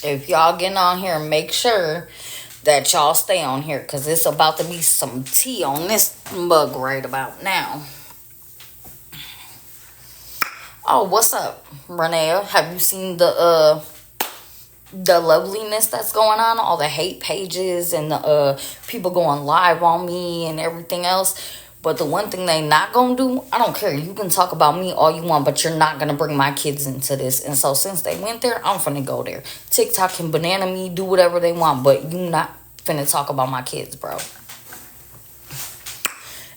If y'all getting on here, make sure that y'all stay on here because it's about to be some tea on this mug right about now. Oh, what's up, Renee? Have you seen the loveliness that's going on, all the hate pages and the people going live on me and everything else? But the one thing they not gonna do, I don't care. You can talk about me all you want, but you're not gonna bring my kids into this. And so since they went there, I'm finna go there. TikTok can banana me, do whatever they want, but you not finna talk about my kids, bro.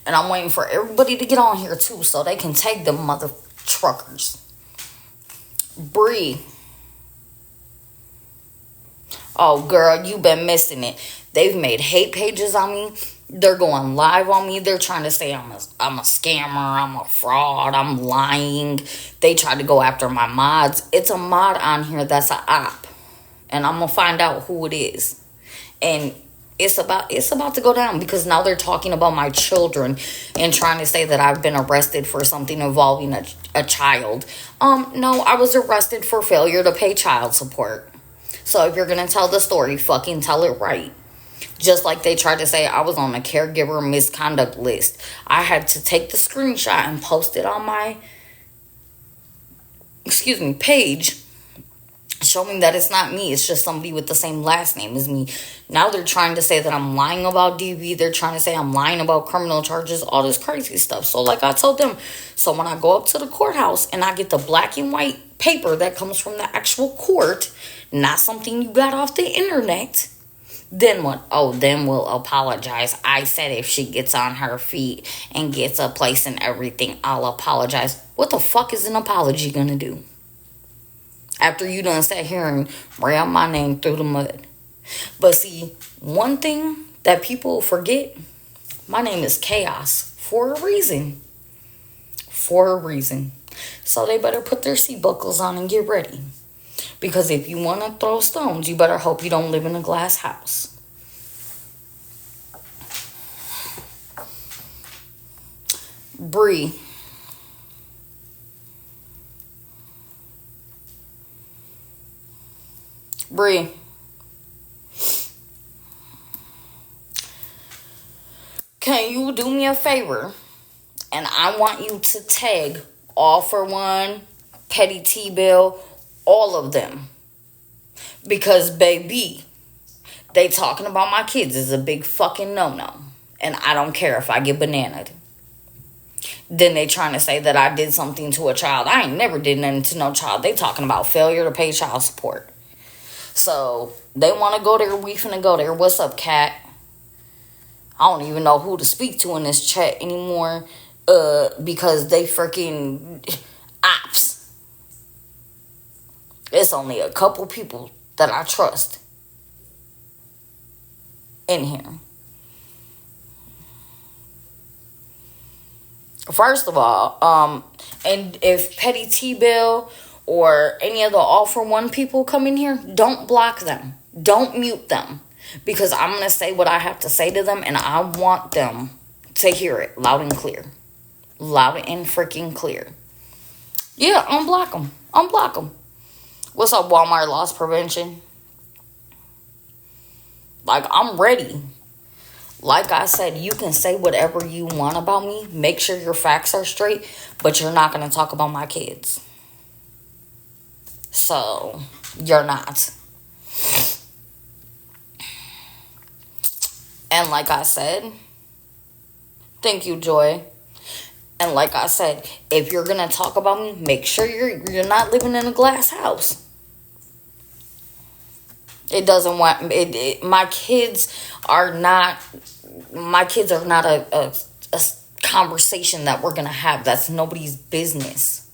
And I'm waiting for everybody to get on here too, so they can take them mother truckers. Bree. Oh, girl, you been missing it. They've made hate pages on me. They're going live on me. They're trying to say I'm a scammer, I'm a fraud, I'm lying. They tried to go after my mods. It's a mod on here that's a op. And I'm gonna find out who it is. And it's about to go down because now they're talking about my children and trying to say that I've been arrested for something involving a child. No, I was arrested for failure to pay child support. So if you're gonna tell the story, fucking tell it right. Just like they tried to say I was on a caregiver misconduct list. I had to take the screenshot and post it on my page, showing that it's not me. It's just somebody with the same last name as me. Now they're trying to say that I'm lying about DV. They're trying to say I'm lying about criminal charges, all this crazy stuff. So like I told them, so when I go up to the courthouse and I get the black and white paper that comes from the actual court, not something you got off the internet, then what? Oh, then we'll apologize. I said if she gets on her feet and gets a place and everything, I'll apologize. What the fuck is an apology gonna do? After you done sat here and ran my name through the mud. But see, one thing that people forget, my name is Chaos for a reason. For a reason. So they better put their seat buckles on and get ready. Because if you want to throw stones, you better hope you don't live in a glass house. Bree. Bree. Can you do me a favor? And I want you to tag All For One, Petty T Bill, all of them. Because, baby, they talking about my kids is a big fucking no-no. And I don't care if I get bananaed. Then they trying to say that I did something to a child. I ain't never did nothing to no child. They talking about failure to pay child support. So, they want to go there. We finna go there. What's up, cat? I don't even know who to speak to in this chat anymore. Because they freaking ops. It's only a couple people that I trust in here. First of all, and if Petty T Bill or any of the All For One people come in here, don't block them. Don't mute them. Because I'm going to say what I have to say to them, and I want them to hear it loud and clear. Loud and freaking clear. Yeah, unblock them. Unblock them. What's up, Walmart loss prevention? Like, I'm ready. Like I said, you can say whatever you want about me. Make sure your facts are straight, but you're not going to talk about my kids. So, you're not. And like I said, thank you, Joy. And like I said, if you're going to talk about me, make sure you're not living in a glass house. It doesn't want my kids are not a conversation that we're gonna have. That's nobody's business.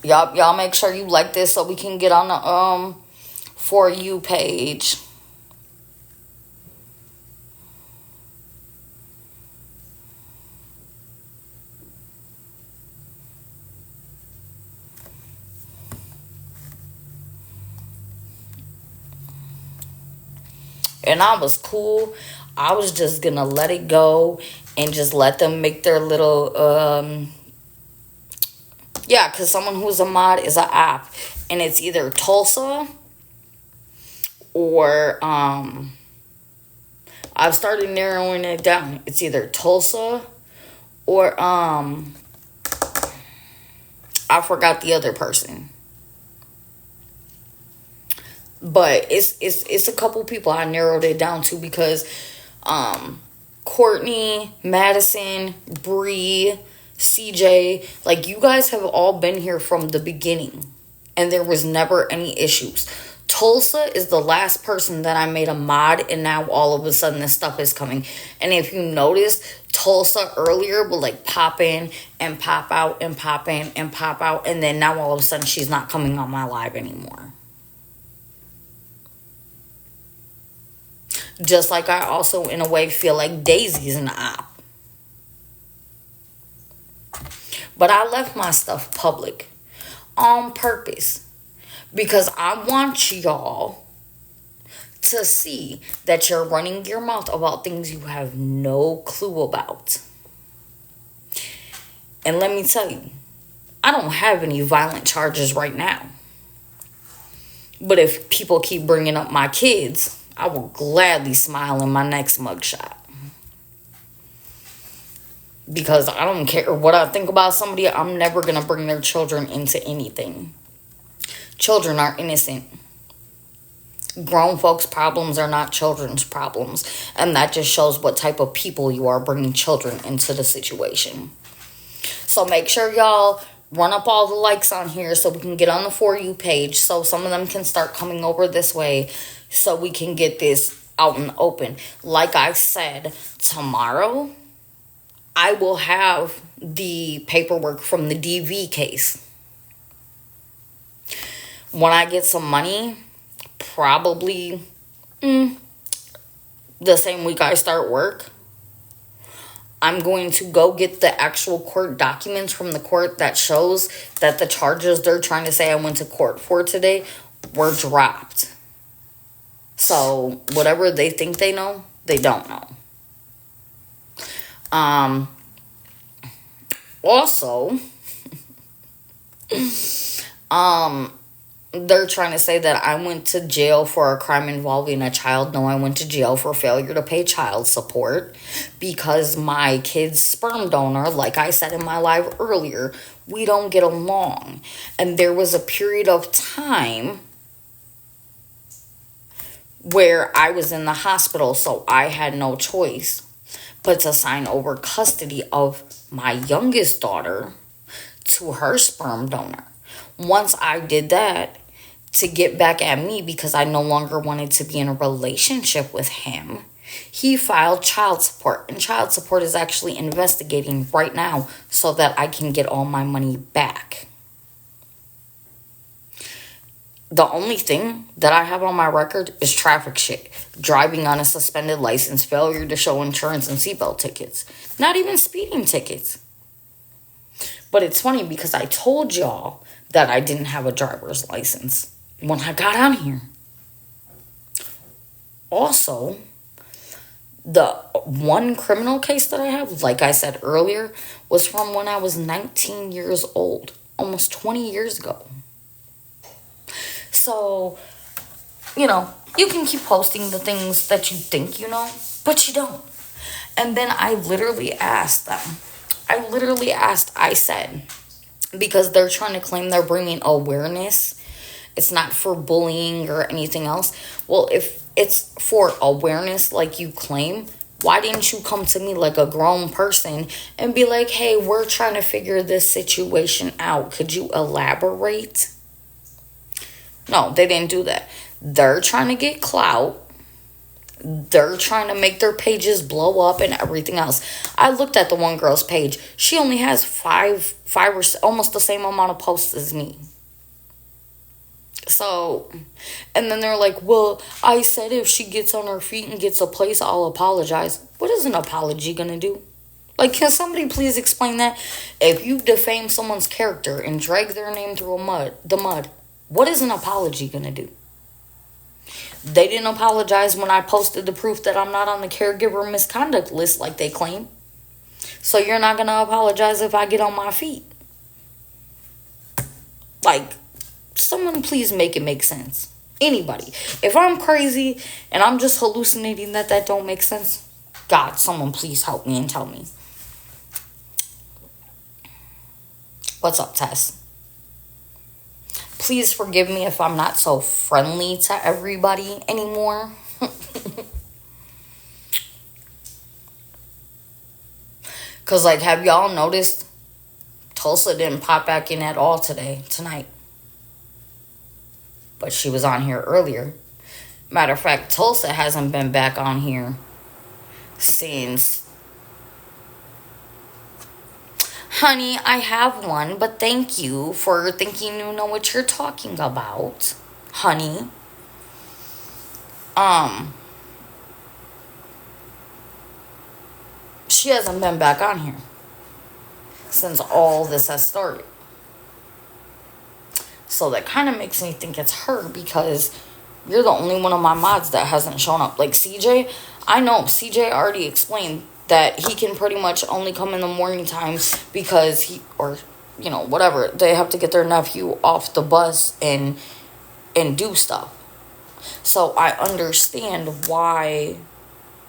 Y'all make sure you like this so we can get on the For You page. And I was cool. I was just gonna let it go and just let them make their little Yeah, because someone who's a mod is an app. And it's either Tulsa or I've started narrowing it down. It's either Tulsa or I forgot the other person. But it's a couple people I narrowed it down to because Courtney, Madison, Bree, CJ, like you guys have all been here from the beginning and there was never any issues. Tulsa is the last person that I made a mod, and now all of a sudden this stuff is coming. And if you notice, Tulsa earlier would like pop in and pop out and pop in and pop out, and then now all of a sudden she's not coming on my live anymore. Just like I also, in a way, feel like Daisy's an op. But I left my stuff public on purpose because I want y'all to see that you're running your mouth about things you have no clue about. And let me tell you, I don't have any violent charges right now. But if people keep bringing up my kids, I will gladly smile in my next mugshot. Because I don't care what I think about somebody, I'm never going to bring their children into anything. Children are innocent. Grown folks' problems are not children's problems. And that just shows what type of people you are bringing children into the situation. So make sure y'all run up all the likes on here so we can get on the For You page. So some of them can start coming over this way so we can get this out in the open. Like I said, tomorrow I will have the paperwork from the DV case. When I get some money, probably the same week I start work, I'm going to go get the actual court documents from the court that shows that the charges they're trying to say I went to court for today were dropped. So whatever they think they know, they don't know. Also, they're trying to say that I went to jail for a crime involving a child. No, I went to jail for failure to pay child support because my kid's sperm donor, like I said in my live earlier, we don't get along. And there was a period of time where I was in the hospital, so I had no choice but to sign over custody of my youngest daughter to her sperm donor. Once I did that, to get back at me because I no longer wanted to be in a relationship with him, he filed child support. And child support is actually investigating right now so that I can get all my money back. The only thing that I have on my record is traffic shit. Driving on a suspended license, failure to show insurance, and seatbelt tickets. Not even speeding tickets. But it's funny because I told y'all that I didn't have a driver's license when I got on here. Also, the one criminal case that I have, like I said earlier, was from when I was 19 years old. Almost 20 years ago. So, you can keep posting the things that you think you know, but you don't. And then I literally asked them. I said, because they're trying to claim they're bringing awareness. It's not for bullying or anything else. Well, if it's for awareness like you claim, why didn't you come to me like a grown person and be like, hey, we're trying to figure this situation out. Could you elaborate? No, they didn't do that. They're trying to get clout. They're trying to make their pages blow up and everything else. I looked at the one girl's page. She only has five or almost the same amount of posts as me. So, and then they're like, well, I said if she gets on her feet and gets a place, I'll apologize. What is an apology gonna do? Like, can somebody please explain that? If you defame someone's character and drag their name through the mud, what is an apology gonna do? They didn't apologize when I posted the proof that I'm not on the caregiver misconduct list like they claim. So you're not gonna apologize if I get on my feet. Like, someone please make it make sense. Anybody. If I'm crazy and I'm just hallucinating that don't make sense, God, someone please help me and tell me. What's up, Tess? Please forgive me if I'm not so friendly to everybody anymore. Because, like, have y'all noticed Tulsa didn't pop back in at all tonight. But she was on here earlier. Matter of fact, Tulsa hasn't been back on here since... Honey, I have one, but thank you for thinking you know what you're talking about, honey. She hasn't been back on here since all this has started. So that kind of makes me think it's her, because you're the only one of my mods that hasn't shown up. Like CJ, I know CJ already explained that he can pretty much only come in the morning times because he, or, you know, whatever, they have to get their nephew off the bus and do stuff. So I understand why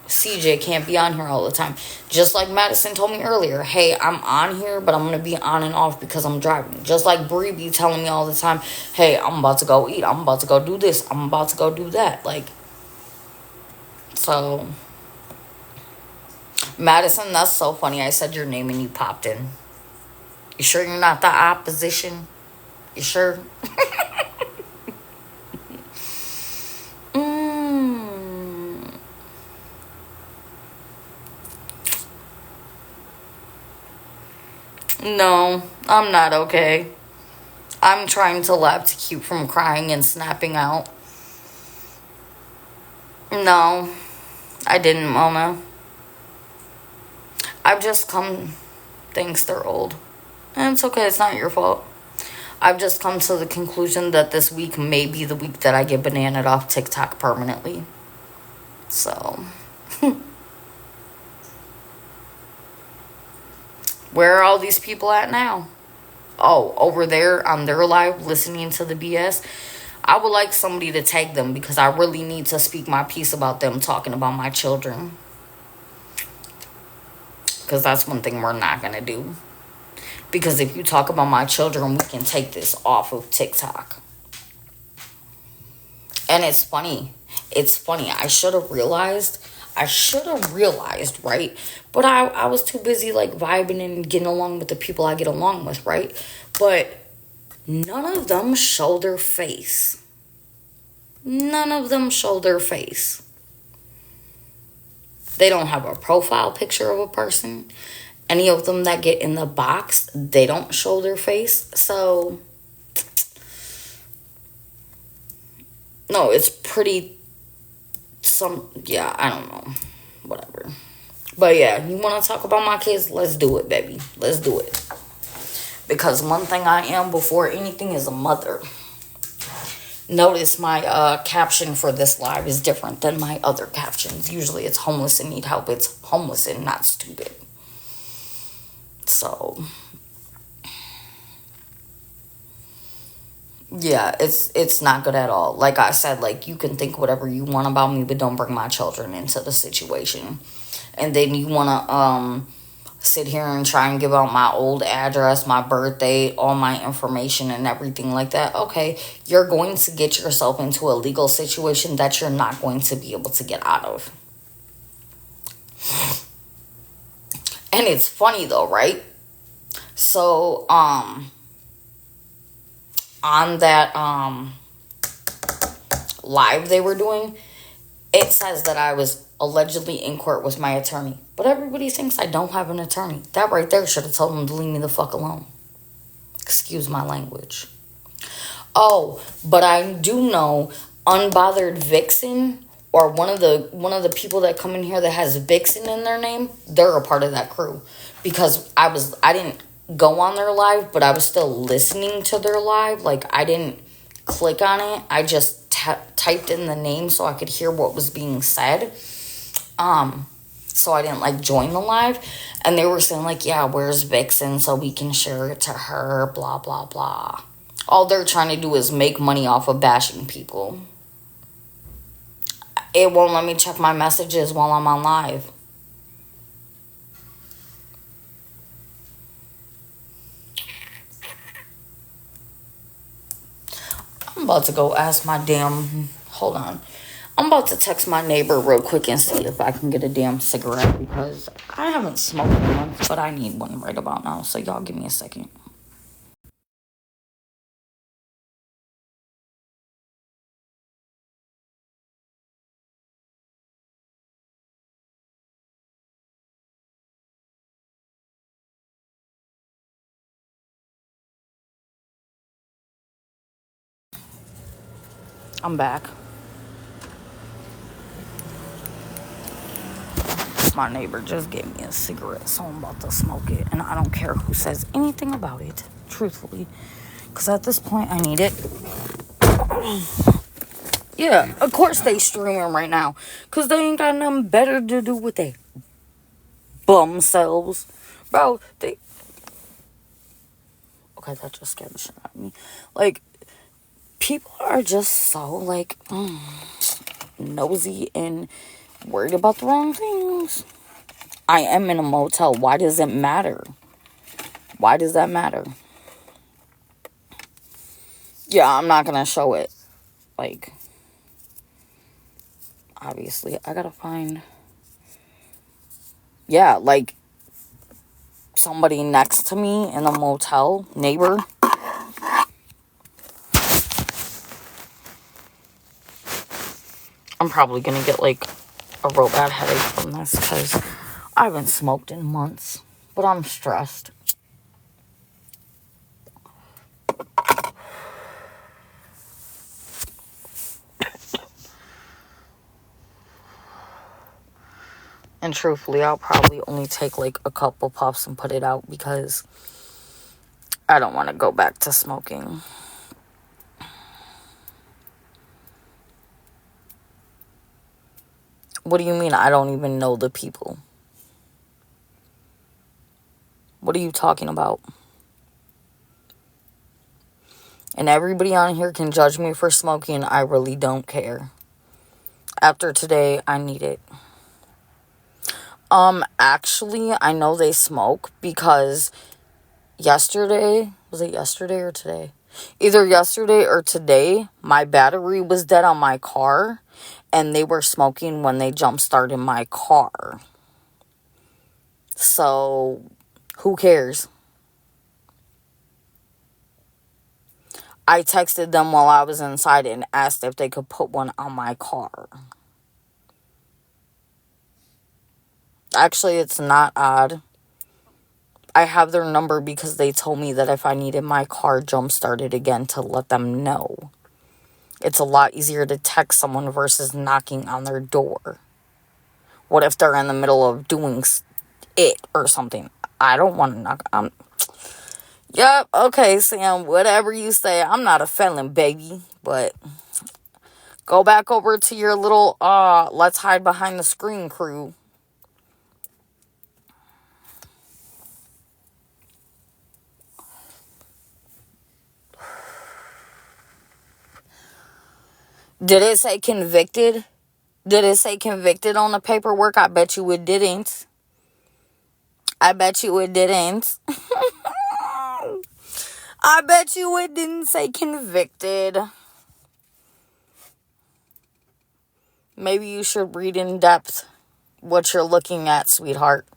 CJ can't be on here all the time. Just like Madison told me earlier, hey, I'm on here, but I'm going to be on and off because I'm driving. Just like Bree be telling me all the time, hey, I'm about to go eat, I'm about to go do this, I'm about to go do that. Like, so... Madison, that's so funny. I said your name and you popped in. You sure you're not the opposition? You sure? No, I'm not okay. I'm trying to laugh to keep from crying and snapping out. No, I didn't, Mona. I've just come... Thanks, they're old. And it's okay, it's not your fault. I've just come to the conclusion that this week may be the week that I get bananaed off TikTok permanently. So... Where are all these people at now? Oh, over there on their live listening to the BS. I would like somebody to tag them because I really need to speak my piece about them talking about my children. Because that's one thing we're not going to do. Because if you talk about my children, we can take this off of TikTok. And it's funny. It's funny. I should have realized, right? But I was too busy, like, vibing and getting along with the people I get along with, right? But none of them show their face. None of them show their face. They don't have a profile picture of a person. Any of them that get in the box, they don't show their face. So, no, it's pretty, I don't know. Whatever. But yeah, you want to talk about my kids? Let's do it, baby. Let's do it. Because one thing I am before anything is a mother. Notice my caption for this live is different than my other captions. Usually it's homeless and need help. It's homeless and not stupid. So, yeah, it's not good at all. Like I said, like, you can think whatever you want about me, but don't bring my children into the situation. And then you want to sit here and try and give out my old address, my birthday, all my information and everything like that. Okay, you're going to get yourself into a legal situation that you're not going to be able to get out of. And it's funny though, right? So, on that live they were doing, it says that I was allegedly in court with my attorney. But everybody thinks I don't have an attorney. That right there should have told them to leave me the fuck alone. Excuse my language. Oh, but I do know Unbothered Vixen, or one of the people that come in here that has Vixen in their name, they're a part of that crew. Because I didn't go on their live, but I was still listening to their live. Like, I didn't click on it. I just typed in the name so I could hear what was being said. So I didn't, like, join the live. And they were saying, like, yeah, where's Vixen so we can share it to her, blah, blah, blah. All they're trying to do is make money off of bashing people. It won't let me check my messages while I'm on live. I'm about to go ask my damn... Hold on. I'm about to text my neighbor real quick and see if I can get a damn cigarette, because I haven't smoked in months, but I need one right about now. So y'all give me a second. I'm back. My neighbor just gave me a cigarette, so I'm about to smoke it. And I don't care who says anything about it, truthfully. Because at this point, I need it. Yeah, of course they streaming right now. Because they ain't got nothing better to do with their bum selves. Bro, they... Okay, that just scared the shit out of me. Like, people are just so, like, nosy and worried about the wrong things. I am in a motel. Why does it matter? Why does that matter? Yeah, I'm not gonna show it. Like, obviously, I gotta find... Yeah, like, somebody next to me in a motel, neighbor. I'm probably gonna get, like, a real bad headache from this, because I haven't smoked in months. But I'm stressed. And truthfully, I'll probably only take, like, a couple puffs and put it out, because I don't want to go back to smoking. What do you mean I don't even know the people? What are you talking about? And everybody on here can judge me for smoking. I really don't care. After today, I need it. Actually, I know they smoke because yesterday, was it yesterday or today? Either yesterday or today, my battery was dead on my car, and they were smoking when they jump-started my car. So, who cares? I texted them while I was inside and asked if they could put one on my car. Actually, it's not odd. I have their number because they told me that if I needed my car jump-started again, to let them know. It's a lot easier to text someone versus knocking on their door. What if they're in the middle of doing it or something? I don't want to knock on... Yep, okay, Sam, whatever you say. I'm not a felon, baby. But go back over to your little, let's hide behind the screen crew. Did it say convicted? Did it say convicted on the paperwork? I bet you it didn't. I bet you it didn't. I bet you it didn't say convicted. Maybe you should read in depth what you're looking at, sweetheart.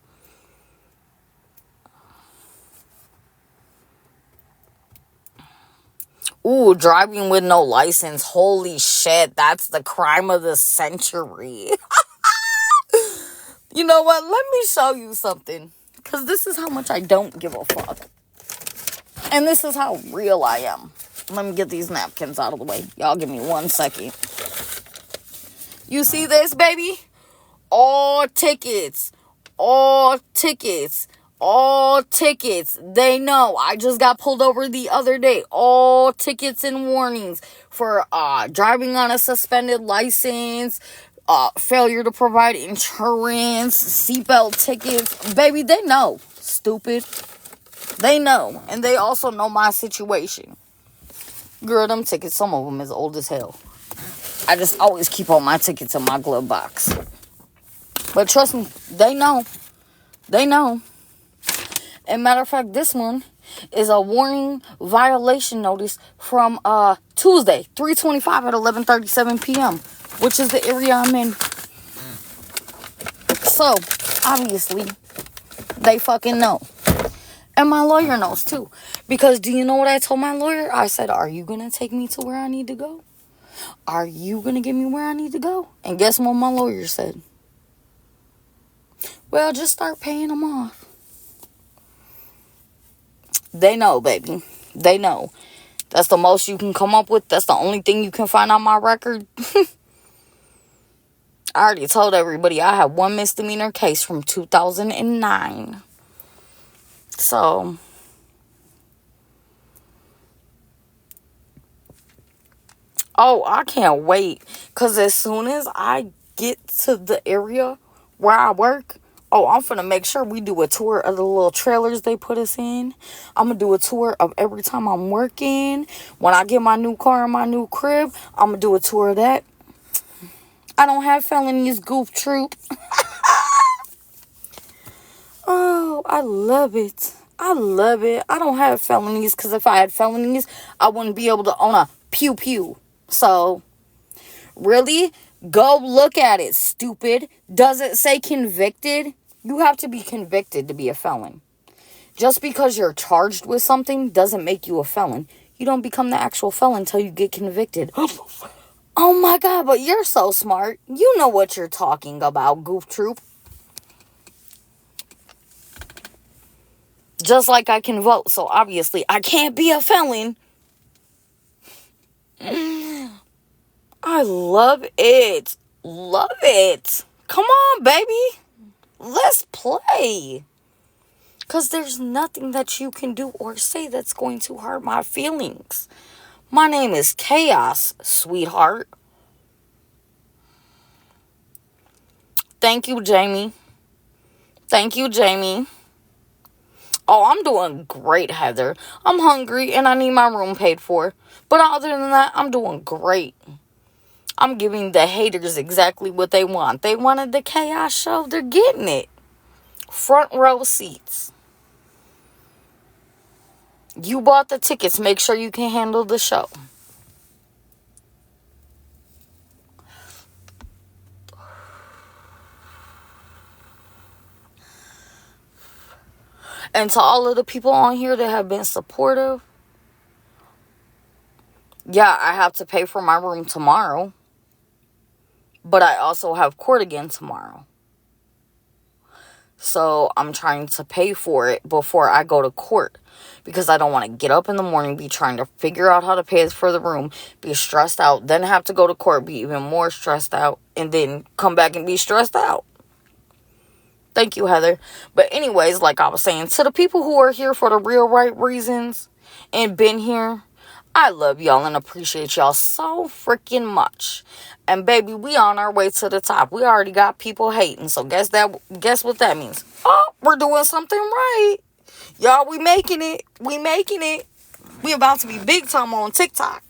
Ooh, driving with no license. Holy shit, that's the crime of the century. You know what? Let me show you something. Because this is how much I don't give a fuck. And this is how real I am. Let me get these napkins out of the way. Y'all give me 1 second. You see this, baby? All tickets. All tickets. All tickets. They know. I just got pulled over the other day. All tickets and warnings for driving on a suspended license, failure to provide insurance, seatbelt tickets. Baby, they know. Stupid. They know. And they also know my situation. Girl, them tickets, some of them is old as hell. I just always keep all my tickets in my glove box. But trust me, they know. They know. And matter of fact, this one is a warning violation notice from Tuesday, 3/25 at 11:37 p.m., which is the area I'm in. So, obviously, they fucking know. And my lawyer knows, too. Because do you know what I told my lawyer? I said, are you going to take me to where I need to go? Are you going to get me where I need to go? And guess what my lawyer said? Well, just start paying them off. They know, baby. They know. That's the most you can come up with. That's the only thing you can find on my record. I already told everybody I have one misdemeanor case from 2009. So, oh, I can't wait. Because as soon as I get to the area where I work, oh, I'm finna make sure we do a tour of the little trailers they put us in. I'm gonna do a tour of every time I'm working. When I get my new car and my new crib, I'm gonna do a tour of that. I don't have felonies, goof troop. Oh, I love it. I love it. I don't have felonies because if I had felonies, I wouldn't be able to own a pew pew. So, really? Go look at it, stupid. Does it say convicted? You have to be convicted to be a felon. Just because you're charged with something doesn't make you a felon. You don't become the actual felon until you get convicted. Oh my God, but you're so smart. You know what you're talking about, goof troop. Just like I can vote, so obviously I can't be a felon. I love it. Love it. Come on, baby. Let's play. Because there's nothing that you can do or say that's going to hurt my feelings. My name is Chaos, sweetheart. Thank you, Jamie. Thank you, Jamie. Oh, I'm doing great, Heather. I'm hungry and I need my room paid for. But other than that, I'm doing great. I'm giving the haters exactly what they want. They wanted the Chaos show. They're getting it. Front row seats. You bought the tickets. Make sure you can handle the show. And to all of the people on here that have been supportive, yeah, I have to pay for my room tomorrow. But I also have court again tomorrow. So I'm trying to pay for it before I go to court. Because I don't want to get up in the morning, be trying to figure out how to pay for the room, be stressed out, then have to go to court, be even more stressed out, and then come back and be stressed out. Thank you, Heather. But anyways, like I was saying, to the people who are here for the real right reasons and been here, I love y'all and appreciate y'all so freaking much. And baby, we on our way to the top. We already got people hating. So guess what that means? Oh, we're doing something right. Y'all, we making it. We making it. We about to be big time on TikTok.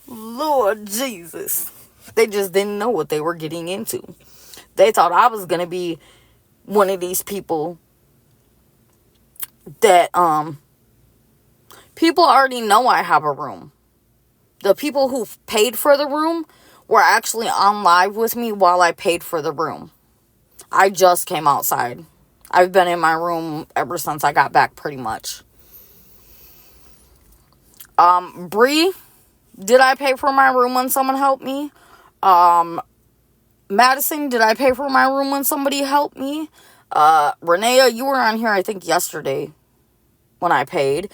Lord Jesus. They just didn't know what they were getting into. They thought I was going to be one of these people that, people already know I have a room. The people who paid for the room were actually on live with me while I paid for the room. I just came outside. I've been in my room ever since I got back, pretty much. Bree, did I pay for my room when someone helped me? Madison, did I pay for my room when somebody helped me? Renea, you were on here, I think, yesterday when I paid.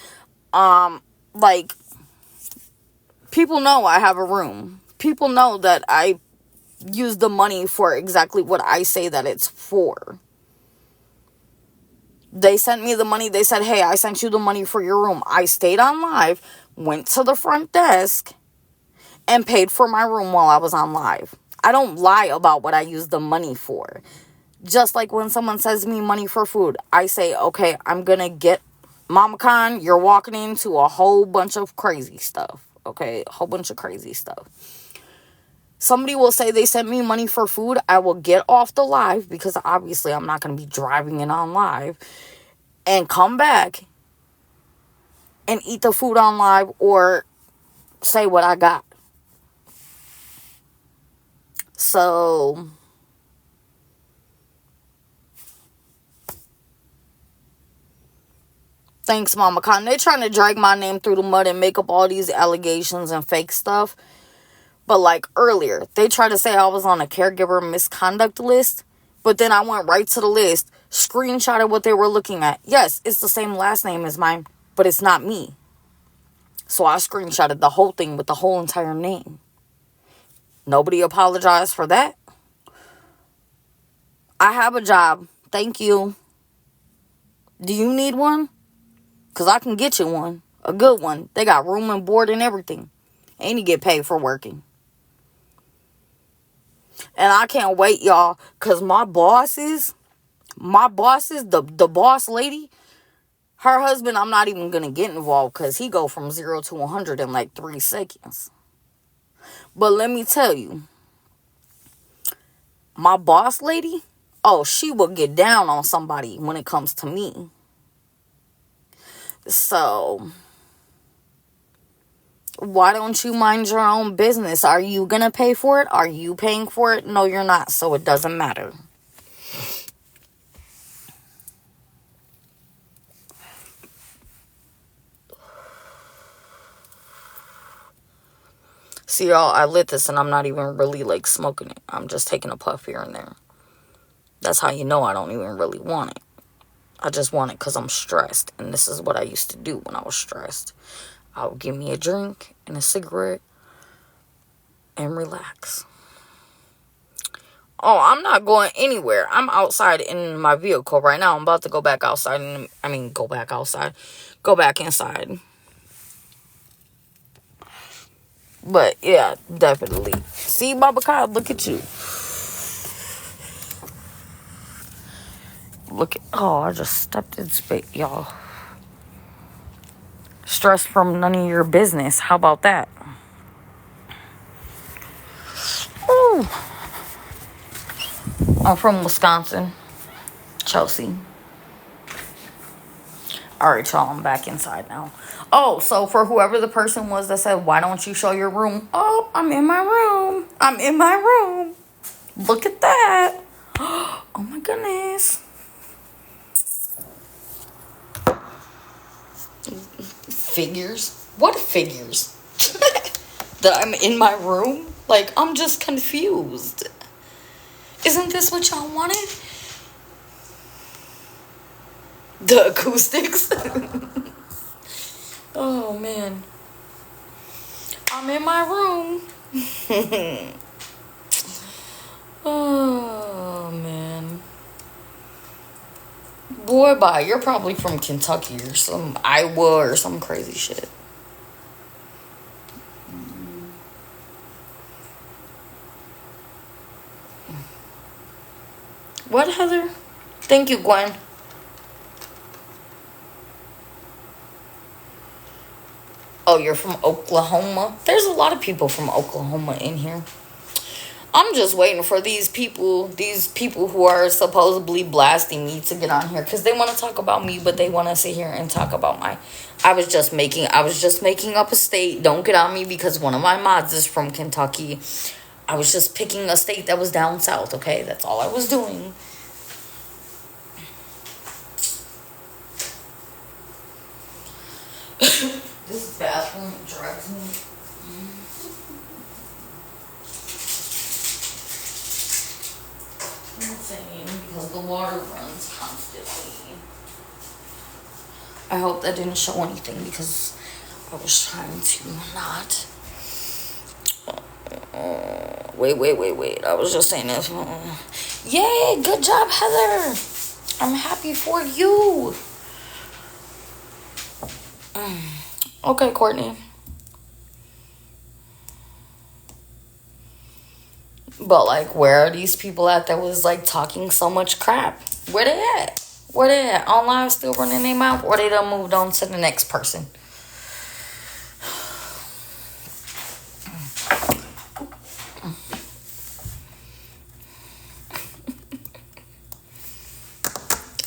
Like, people know I have a room. People know that I use the money for exactly what I say that it's for. They sent me the money. They said, hey, I sent you the money for your room. I stayed on live, went to the front desk, and paid for my room while I was on live. I don't lie about what I use the money for. Just like when someone says me money for food, I say, okay, I'm going to get Mama Khan, you're walking into a whole bunch of crazy stuff. Okay, a whole bunch of crazy stuff. Somebody will say they sent me money for food. I will get off the live, because obviously I'm not going to be driving it on live, and come back and eat the food on live or say what I got. So thanks, Mama Khan. They're trying to drag my name through the mud and make up all these allegations and fake stuff. But like earlier, they tried to say I was on a caregiver misconduct list. But then I went right to the list, screenshotted what they were looking at. Yes, it's the same last name as mine, but it's not me. So I screenshotted the whole thing with the whole entire name. Nobody apologized for that. I have a job. Thank you. Do you need one? Because I can get you one. A good one. They got room and board and everything. And you get paid for working. And I can't wait, y'all. Because my bosses, the boss lady, her husband, I'm not even going to get involved. Because he go from 0 to 100 in like 3 seconds. But let me tell you. My boss lady, oh, she will get down on somebody when it comes to me. So, why don't you mind your own business? Are you going to pay for it? Are you paying for it? No, you're not. So, it doesn't matter. See, y'all, I lit this and I'm not even really, like, smoking it. I'm just taking a puff here and there. That's how you know I don't even really want it. I just want it because I'm stressed. And this is what I used to do when I was stressed. I would give me a drink and a cigarette and relax. Oh, I'm not going anywhere. I'm outside in my vehicle right now. I'm about to go back outside. Go back inside. But, yeah, definitely. See, Baba Kyle, look at you. I just stepped in spit, y'all. Stress from none of your business. How about that? Ooh. I'm from Wisconsin. Chelsea. Alright, y'all, I'm back inside now. Oh, so for whoever the person was that said, why don't you show your room? Oh, I'm in my room. I'm in my room. Look at that. Oh my goodness. Figures? What figures? That I'm in my room? Like, I'm just confused. Isn't this what y'all wanted? The acoustics? Oh, man. I'm in my room. Oh, man. Boy, bye. You're probably from Kentucky or some Iowa or some crazy shit. What, Heather? Thank you, Gwen. Oh, you're from Oklahoma? There's a lot of people from Oklahoma in here. I'm just waiting for these people who are supposedly blasting me to get on here. Because they want to talk about me, but they want to sit here and talk about I was just making up a state. Don't get on me because one of my mods is from Kentucky. I was just picking a state that was down south, okay? That's all I was doing. This bathroom drives me. Insane because the water runs constantly. I hope that didn't show anything because I was trying to not. Wait. I was just saying this. Yay, good job, Heather. I'm happy for you. Okay, Courtney. But, like, where are these people at that was, like, talking so much crap? Where they at? Where they at? On live still running their mouth, or they done moved on to the next person?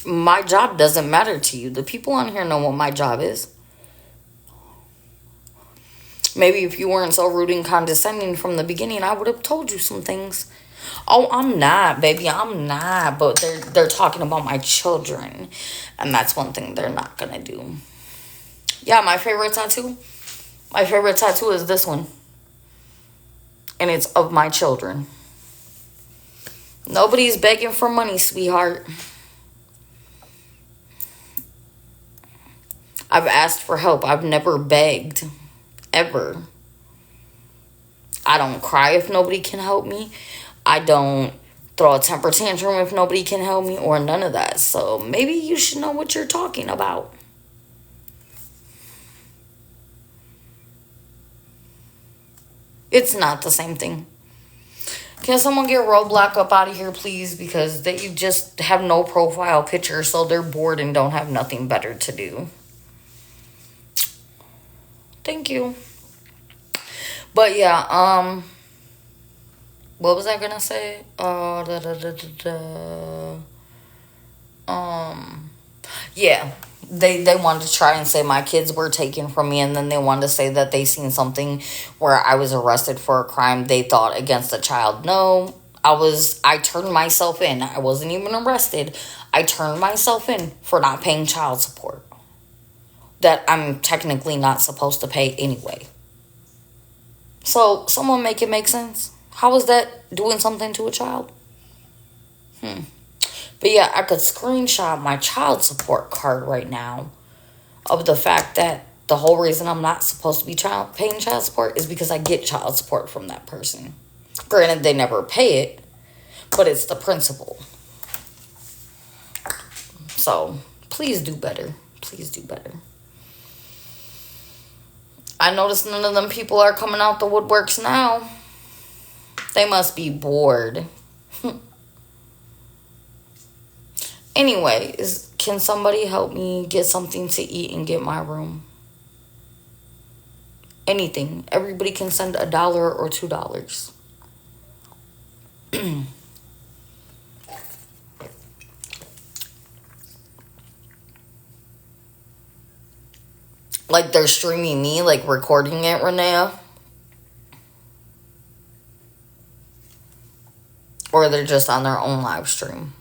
My job doesn't matter to you. The people on here know what my job is. Maybe if you weren't so rude and condescending from the beginning, I would have told you some things. Oh, I'm not, baby. I'm not. But they're talking about my children. And that's one thing they're not going to do. Yeah, my favorite tattoo? My favorite tattoo is this one. And it's of my children. Nobody's begging for money, sweetheart. I've asked for help. I've never begged. Ever. I don't cry if nobody can help me. I don't throw a temper tantrum if nobody can help me, or none of that. So maybe you should know what you're talking about. It's not the same thing. Can someone get Roblox up out of here, please? Because they just have no profile picture, so they're bored and don't have nothing better to do. Thank you. But yeah, what was I gonna say? Yeah, they wanted to try and say my kids were taken from me, and then they wanted to say that they seen something where I was arrested for a crime they thought against a child. No, I turned myself in. I wasn't even arrested. I turned myself in for not paying child support that I'm technically not supposed to pay anyway. So, someone make it make sense. How is that doing something to a child? But yeah, I could screenshot my child support card right now of the fact that the whole reason I'm not supposed to be paying child support is because I get child support from that person. Granted, they never pay it, but it's the principle. So, please do better. Please do better. I notice none of them people are coming out the woodworks now. They must be bored. Anyway, can somebody help me get something to eat and get my room? Anything. Everybody can send $1 or $2. Like they're streaming me, like recording it, Renee. Or they're just on their own live stream.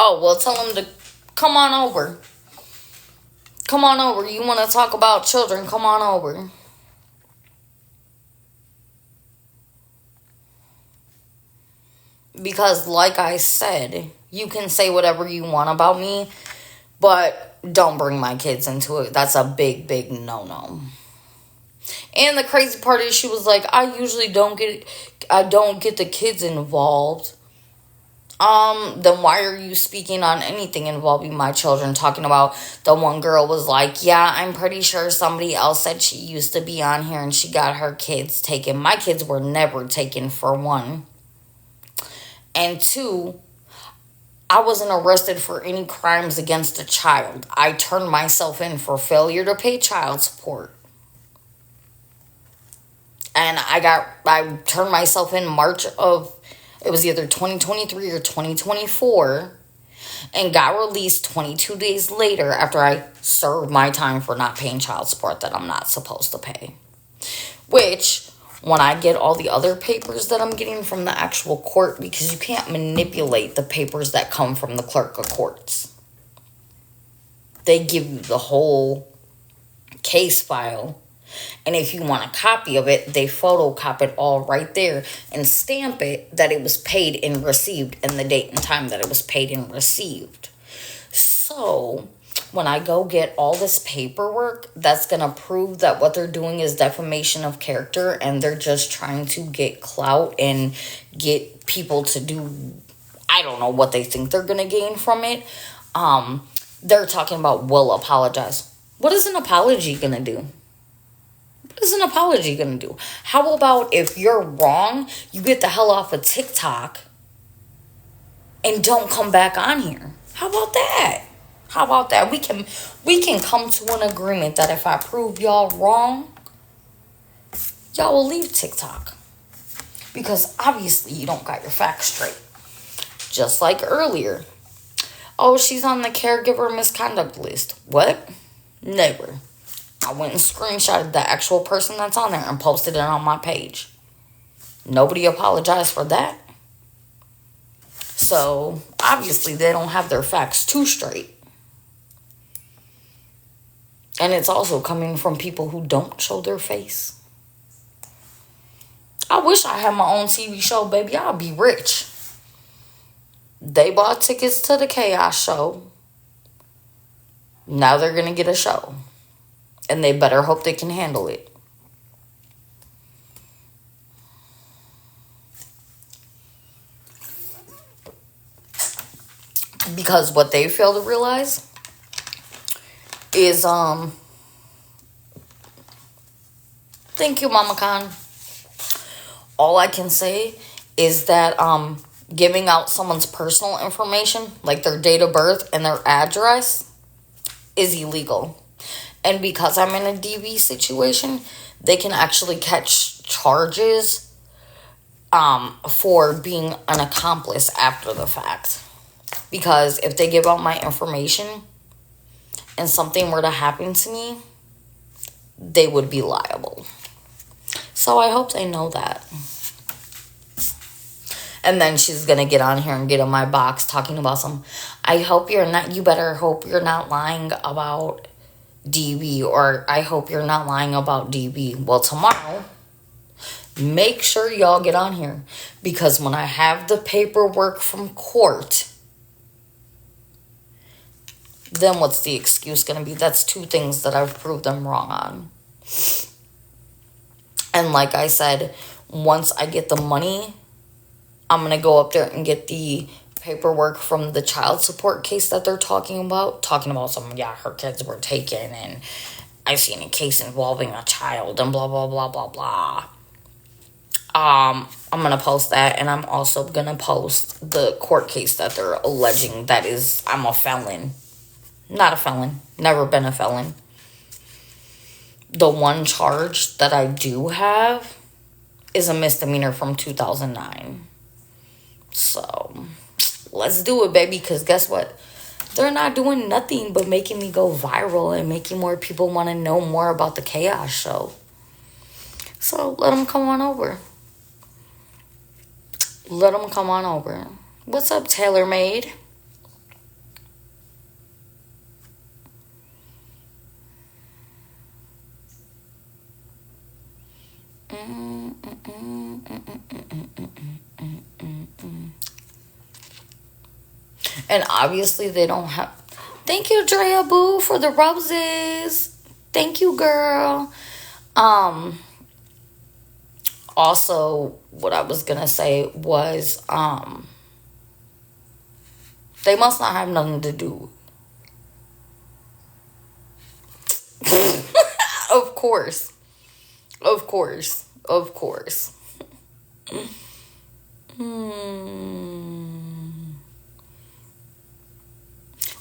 Oh, well, tell them to come on over. Come on over. You want to talk about children? Come on over. Because, like I said, you can say whatever you want about me, but don't bring my kids into it. That's a big, big no-no. And the crazy part is she was like, I don't get the kids involved. Then why are you speaking on anything involving my children? Talking about the one girl was like, yeah, I'm pretty sure somebody else said she used to be on here and she got her kids taken. My kids were never taken, for one. And two, I wasn't arrested for any crimes against a child. I turned myself in for failure to pay child support. And I turned myself in March of, it was either 2023 or 2024, and got released 22 days later after I served my time for not paying child support that I'm not supposed to pay. Which, when I get all the other papers that I'm getting from the actual court, because you can't manipulate the papers that come from the clerk of courts. They give you the whole case file. And if you want a copy of it, they photocopy it all right there and stamp it that it was paid and received and the date and time that it was paid and received. So, when I go get all this paperwork that's going to prove that what they're doing is defamation of character and they're just trying to get clout and get people to do, I don't know what they think they're going to gain from it. They're talking about will apologize. What is an apology going to do? What is an apology going to do? How about if you're wrong, you get the hell off of TikTok and don't come back on here? How about that? How about that? We can come to an agreement that if I prove y'all wrong, y'all will leave TikTok. Because obviously you don't got your facts straight. Just like earlier. Oh, she's on the caregiver misconduct list. What? Never. I went and screenshotted the actual person that's on there and posted it on my page. Nobody apologized for that. So, obviously, they don't have their facts too straight. And it's also coming from people who don't show their face. I wish I had my own TV show, baby. I'd be rich. They bought tickets to the Chaos show. Now they're going to get a show. And they better hope they can handle it. Because what they fail to realize is, thank you, Mama Khan. All I can say is that, giving out someone's personal information, like their date of birth and their address, is illegal. And because I'm in a DV situation, they can actually catch charges for being an accomplice after the fact. Because if they give out my information and something were to happen to me, they would be liable. So I hope they know that. And then she's going to get on here and get in my box talking about you better hope you're not lying about DB, or I hope you're not lying about DB. Well, tomorrow, make sure y'all get on here, because when I have the paperwork from court, then what's the excuse going to be? That's two things that I've proved them wrong on. And like I said, once I get the money, I'm going to go up there and get the paperwork from the child support case that they're talking about her kids were taken and I've seen a case involving a child and blah, blah, blah, blah, blah. I'm going to post that, and I'm also going to post the court case that they're alleging that is, I'm a felon. Not a felon. Never been a felon. The one charge that I do have is a misdemeanor from 2009. So, let's do it, baby, because guess what? They're not doing nothing but making me go viral and making more people want to know more about the Chaos show. So, let them come on over. Let them come on over. What's up, TaylorMade? And obviously they don't have... Thank you, Drea Boo, for the roses. Thank you, girl. Also, what I was going to say was, they must not have nothing to do. Of course. Of course. Of course.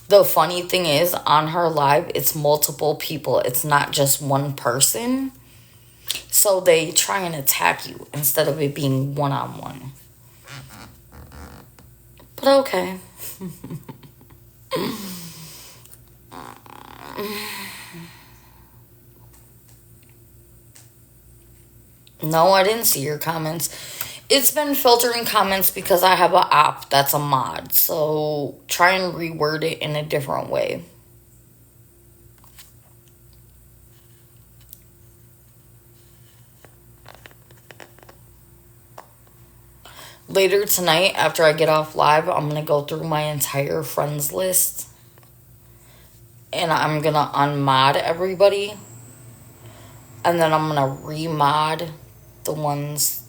The funny thing is, on her live, it's multiple people. It's not just one person. So they try and attack you instead of it being one-on-one. But okay. No, I didn't see your comments. It's been filtering comments because I have an app that's a mod. So try and reword it in a different way. Later tonight, after I get off live, I'm going to go through my entire friends list and I'm gonna unmod everybody, and then I'm gonna remod the ones.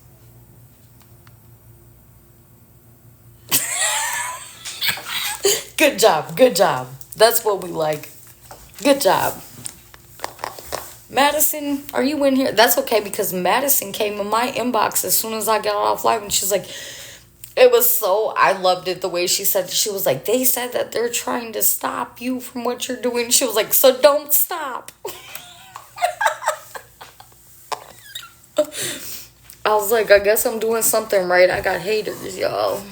Good job, good job. That's what we like. Good job. Madison, are you in here? That's okay, because Madison came in my inbox as soon as I got off live, and she's like, it was so, I loved it the way she said, she was like, they said that they're trying to stop you from what you're doing. She was like, so don't stop. I was like, I guess I'm doing something right. I got haters, y'all.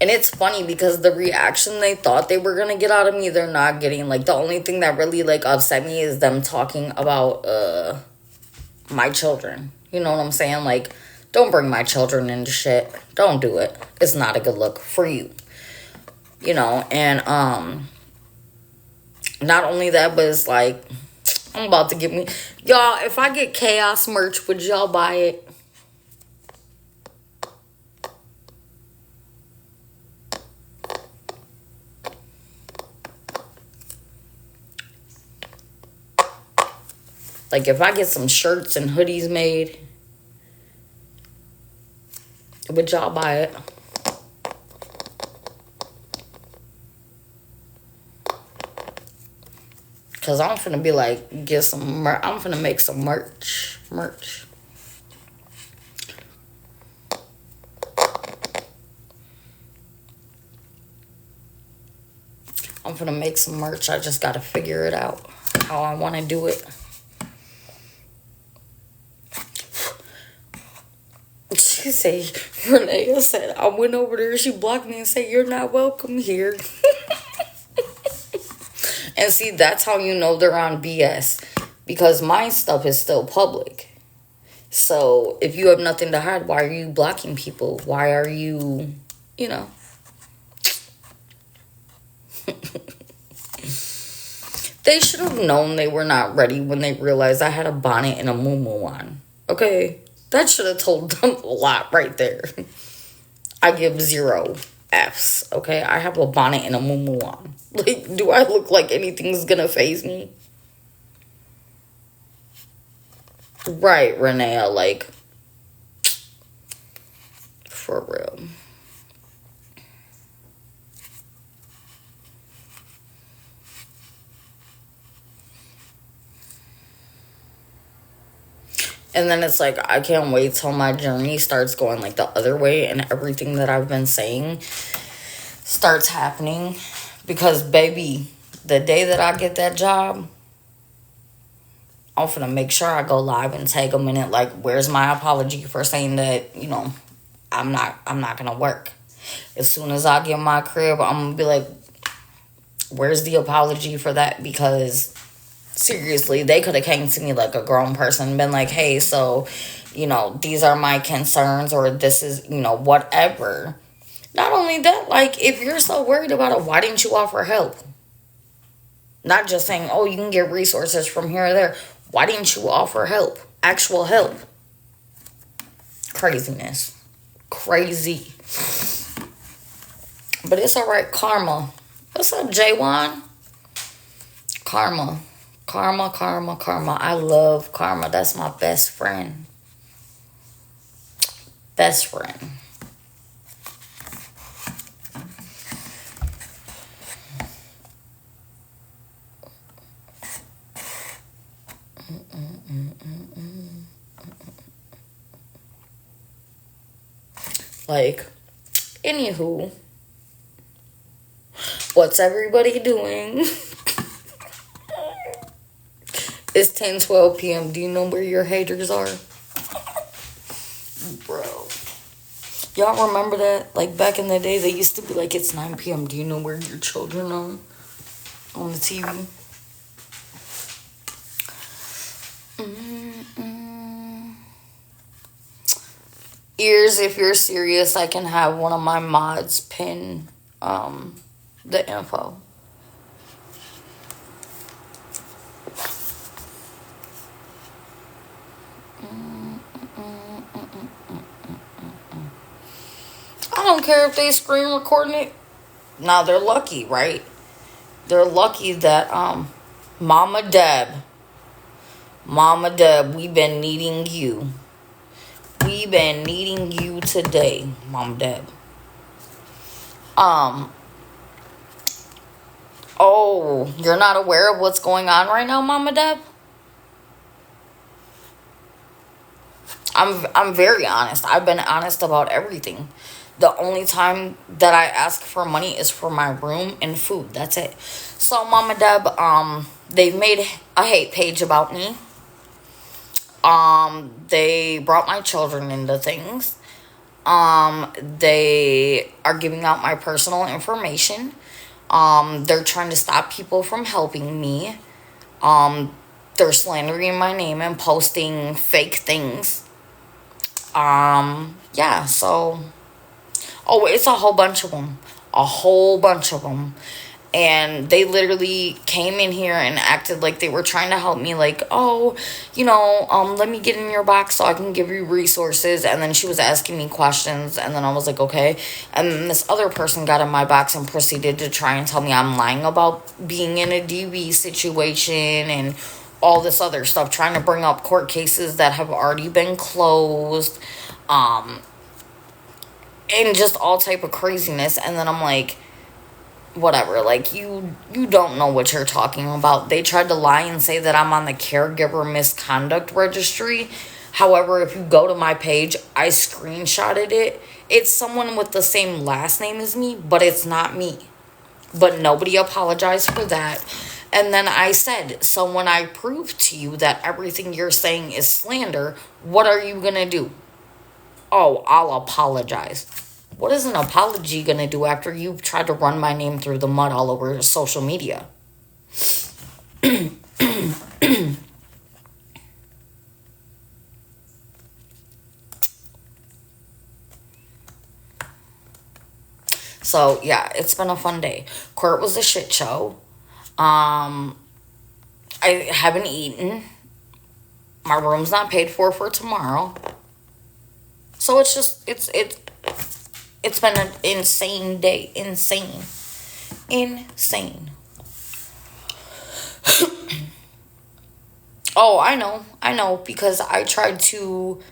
And it's funny because the reaction they thought they were going to get out of me, they're not getting. Like, the only thing that really, like, upset me is them talking about my children. You know what I'm saying? Like, don't bring my children into shit. Don't do it. It's not a good look for you. You know, and not only that, but it's like, I'm about to get me... Y'all, if I get Chaos merch, would y'all buy it? Like, if I get some shirts and hoodies made, would y'all buy it? Because I'm finna be like, get some I'm finna make some merch. I'm finna make some merch. I just gotta figure it out how I want to do it. She said, Renee said, I went over there, she blocked me and said, you're not welcome here. And see, that's how you know they're on BS. Because my stuff is still public. So if you have nothing to hide, why are you blocking people? Why are you, you know? They should have known they were not ready when they realized I had a bonnet and a muumuu on. Okay? That should have told them a lot right there. I give 0 Fs, okay? I have a bonnet and a muumuu on. Like, do I look like anything's gonna faze me? Right, Renee, like, for real. And then it's like, I can't wait till my journey starts going like the other way and everything that I've been saying starts happening. Because, baby, the day that I get that job, I'm finna make sure I go live and take a minute. Like, where's my apology for saying that, you know, I'm not gonna work. As soon as I get my crib, I'm gonna be like, where's the apology for that? Because seriously, they could have came to me like a grown person and been like, hey, so, you know, these are my concerns, or this is, you know, whatever. Not only that, like, if you're so worried about it, why didn't you offer help? Not just saying, oh, you can get resources from here or there. Why didn't you offer help? Actual help. Craziness. Crazy. But it's all right, Karma. What's up, J1? Karma. I love Karma. That's my best friend. Best friend. Like, anywho, what's everybody doing? It's 10:12 p.m. Do you know where your haters are? Bro. Y'all remember that? Like, back in the day, they used to be like, it's 9 p.m. Do you know where your children are on the TV? Ears, if you're serious, I can have one of my mods pin the info. I don't care if they screen recording it. Now they're lucky, right? They're lucky that Mama Deb, we've been needing you. We've been needing you today, Mama Deb. Oh, you're not aware of what's going on right now, Mama Deb? I'm very honest. I've been honest about everything. The only time that I ask for money is for my room and food. That's it. So, Mama Deb, they've made a hate page about me. They brought my children into things. They are giving out my personal information. They're trying to stop people from helping me. They're slandering my name and posting fake things. Yeah, so, oh, it's a whole bunch of them. A whole bunch of them. And they literally came in here and acted like they were trying to help me, like, oh, let me get in your box so I can give you resources. And then she was asking me questions, and then I was like, okay. And then this other person got in my box and proceeded to try and tell me I'm lying about being in a DV situation and all this other stuff, trying to bring up court cases that have already been closed, and just all type of craziness. And then I'm like, whatever, like, you don't know what you're talking about. They tried to lie and say that I'm on the caregiver misconduct registry. However, if you go to my page, I screenshotted it. It's someone with the same last name as me, but it's not me. But nobody apologized for that. And then I said, so when I prove to you that everything you're saying is slander, what are you going to do? Oh, I'll apologize. What is an apology going to do after you've tried to run my name through the mud all over social media? So, yeah, it's been a fun day. Court was a shit show. I haven't eaten. My room's not paid for tomorrow. So it's been an insane day. Insane. Oh, I know, because I tried to,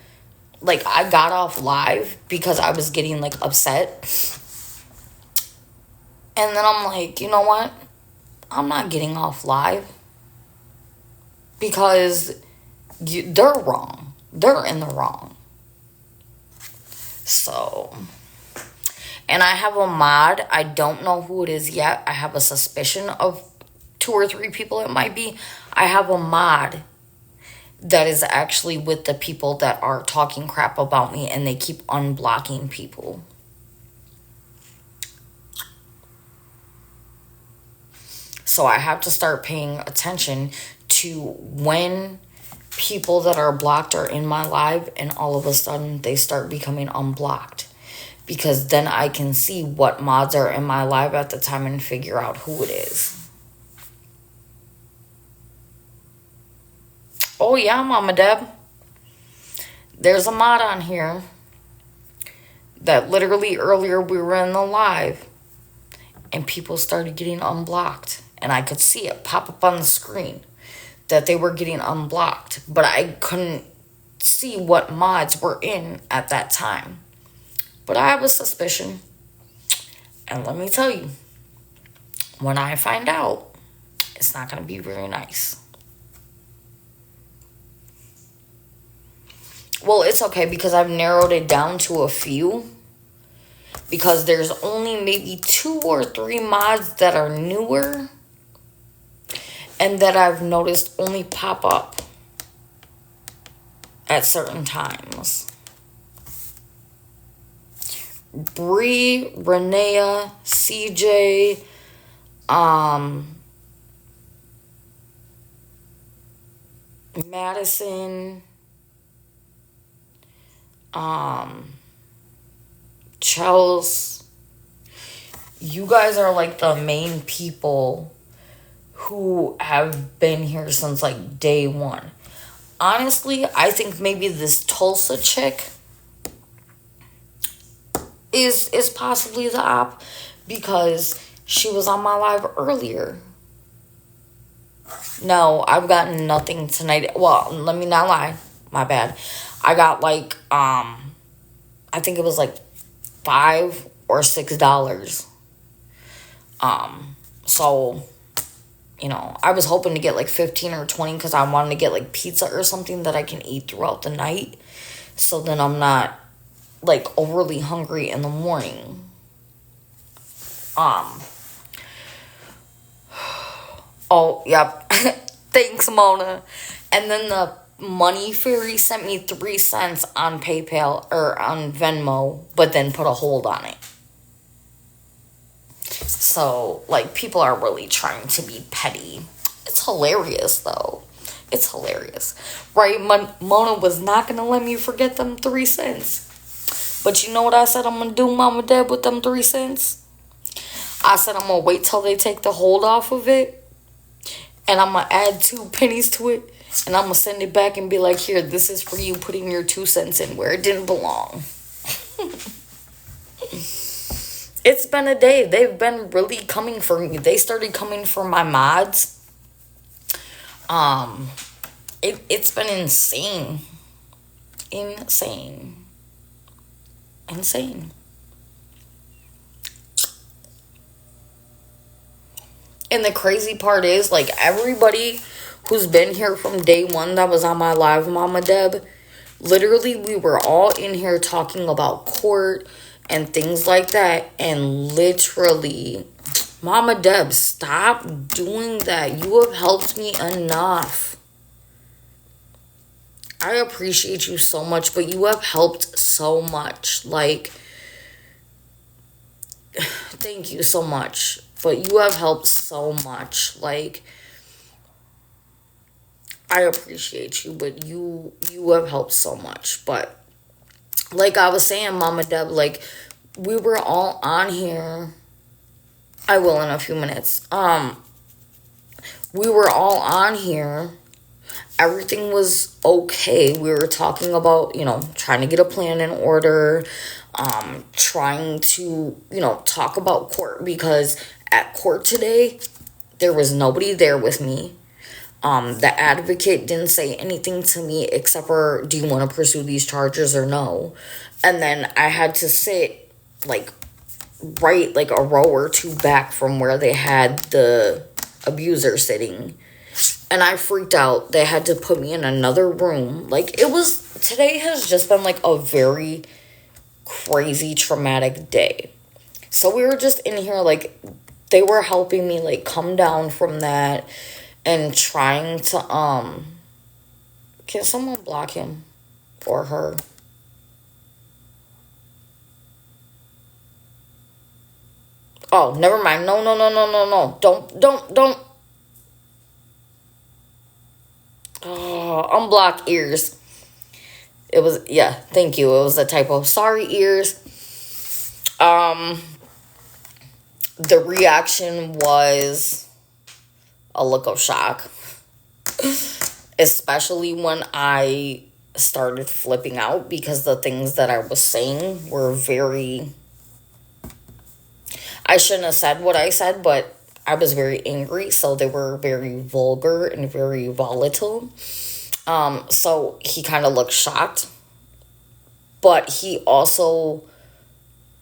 like, I got off live because I was getting, like, upset. And then I'm like, you know what? I'm not getting off live because they're wrong. They're in the wrong. So, and I have a mod. I don't know who it is yet. I have a suspicion of 2 or 3 people it might be. I have a mod that is actually with the people that are talking crap about me, and they keep unblocking people. So I have to start paying attention to when people that are blocked are in my live and all of a sudden they start becoming unblocked. Because then I can see what mods are in my live at the time and figure out who it is. Oh yeah, Mama Deb. There's a mod on here that literally earlier we were in the live and people started getting unblocked. And I could see it pop up on the screen that they were getting unblocked. But I couldn't see what mods were in at that time. But I have a suspicion. And let me tell you, when I find out, it's not going to be very nice. Well, it's okay because I've narrowed it down to a few. Because there's only maybe 2 or 3 mods that are newer and that I've noticed only pop up at certain times. Bree, Renea, CJ, Madison, Chels. You guys are like the main people who have been here since like day one. Honestly, I think maybe this Tulsa chick is possibly the op, because She was on my live earlier. No, I've gotten nothing tonight. Well, let me not lie. My bad. I got like, I think it was like $5 or $6. So, I was hoping to get like 15 or 20 because I wanted to get like pizza or something that I can eat throughout the night. So then I'm not like overly hungry in the morning. Oh, yep. Thanks, Mona. And then the money fairy sent me 3 cents on PayPal or on Venmo, but then put a hold on it. So, like, people are really trying to be petty. It's hilarious, though. It's hilarious. Right? Mona was not going to let me forget them 3 cents. But you know what I said I'm going to do, Mama Deb, with them 3 cents? I said I'm going to wait till they take the hold off of it. And I'm going to add 2 pennies to it. And I'm going to send it back and be like, here, this is for you putting your 2 cents in where it didn't belong. It's been a day. They've been really coming for me. They started coming for my mods. It's been insane. Insane. And the crazy part is, like, everybody who's been here from day one that was on my live, Mama Deb, literally, we were all in here talking about court and things like that. And literally, Mama Deb, stop doing that. You have helped me enough. I appreciate you so much, but you have helped so much. Like, thank you so much. But you have helped so much. Like, I appreciate you, but you have helped so much. But like I was saying, Mama Deb, like, we were all on here. I will in a few minutes. We were all on here. Everything was okay. We were talking about, trying to get a plan in order, trying to, talk about court, because at court today, there was nobody there with me. The advocate didn't say anything to me except for, do you want to pursue these charges or no? And then I had to sit right a row or 2 back from where they had the abuser sitting. And I freaked out. They had to put me in another room. Today has just been a very crazy traumatic day. So we were just in here, they were helping me come down from that. And trying to, can someone block him or her? Oh, never mind. No. Don't. Oh, unblock ears. It was, yeah, thank you. It was a typo. Sorry, ears. The reaction was a look of shock, especially when I started flipping out, because the things that I was saying were I shouldn't have said what I said, but I was very angry, so they were very vulgar and very volatile. So he kind of looked shocked, but he also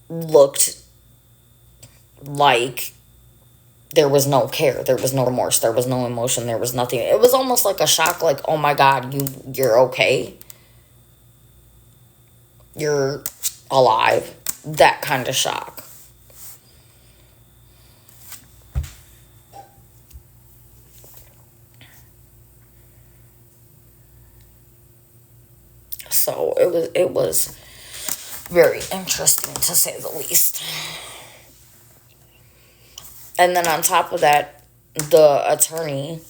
looked like there was no care, there was no remorse, there was no emotion, there was nothing. It was almost like a shock, like, oh my God, you're okay? You're alive? That kind of shock. So it was very interesting, to say the least. And then on top of that, the attorney,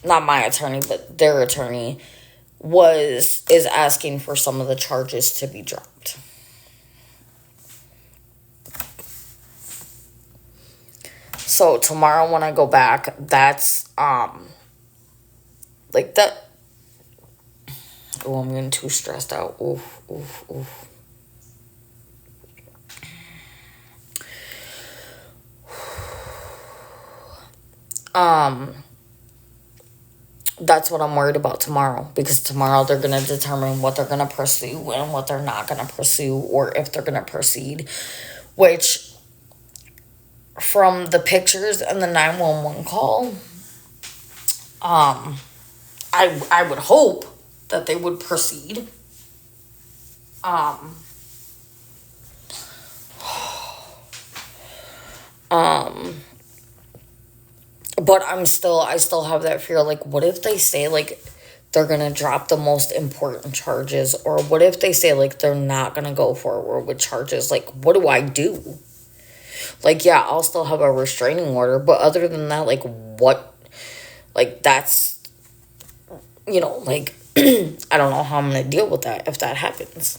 not my attorney, but their attorney, is asking for some of the charges to be dropped. So tomorrow when I go back, that's, that. Oh, I'm getting too stressed out. Oof. Um, that's what I'm worried about tomorrow, because tomorrow they're going to determine what they're going to pursue and what they're not going to pursue, or if they're going to proceed, which from the pictures and the 911 call, I would hope that they would proceed. Um, but I still have that fear, like, what if they say, like, they're gonna drop the most important charges, or what if they say, like, they're not gonna go forward with charges? Like, what do I do? Like, yeah, I'll still have a restraining order, but other than that, like, what? Like, that's, like, I don't know how I'm gonna deal with that if that happens.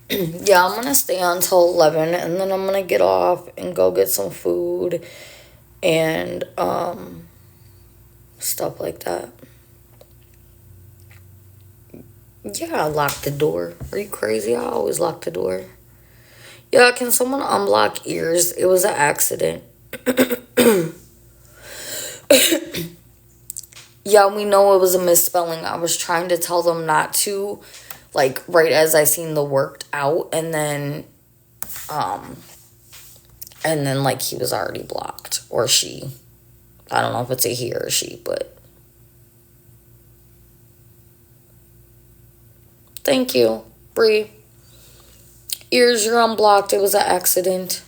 Yeah, I'm gonna stay until 11, and then I'm gonna get off and go get some food and stuff like that. Yeah, I locked the door. Are you crazy? I always lock the door. Yeah, can someone unblock ears? It was an accident. Yeah, we know it was a misspelling. I was trying to tell them not to, like, right as I seen the worked out, and then like he was already blocked, or she. I don't know if it's a he or a she, but thank you, Bree. Ears, you're unblocked. It was an accident.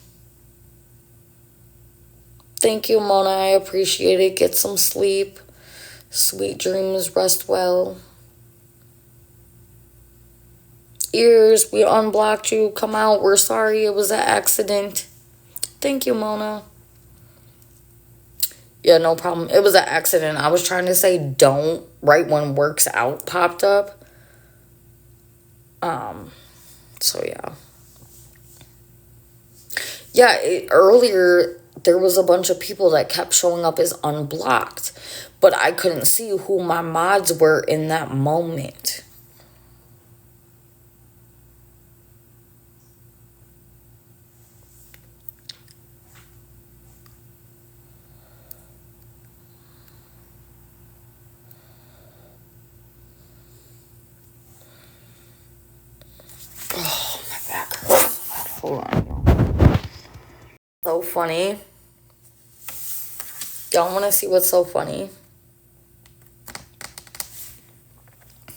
Thank you, Mona. I appreciate it. Get some sleep. Sweet dreams. Rest well. Ears, we unblocked you. Come out. We're sorry. It was an accident. Thank you, Mona. Yeah, no problem. It was an accident. I was trying to say don't right when works out popped up. So yeah. Yeah, earlier there was a bunch of people that kept showing up as unblocked, but I couldn't see who my mods were in that moment. Oh, my back hurts. Hold on. So funny. Y'all want to see what's so funny?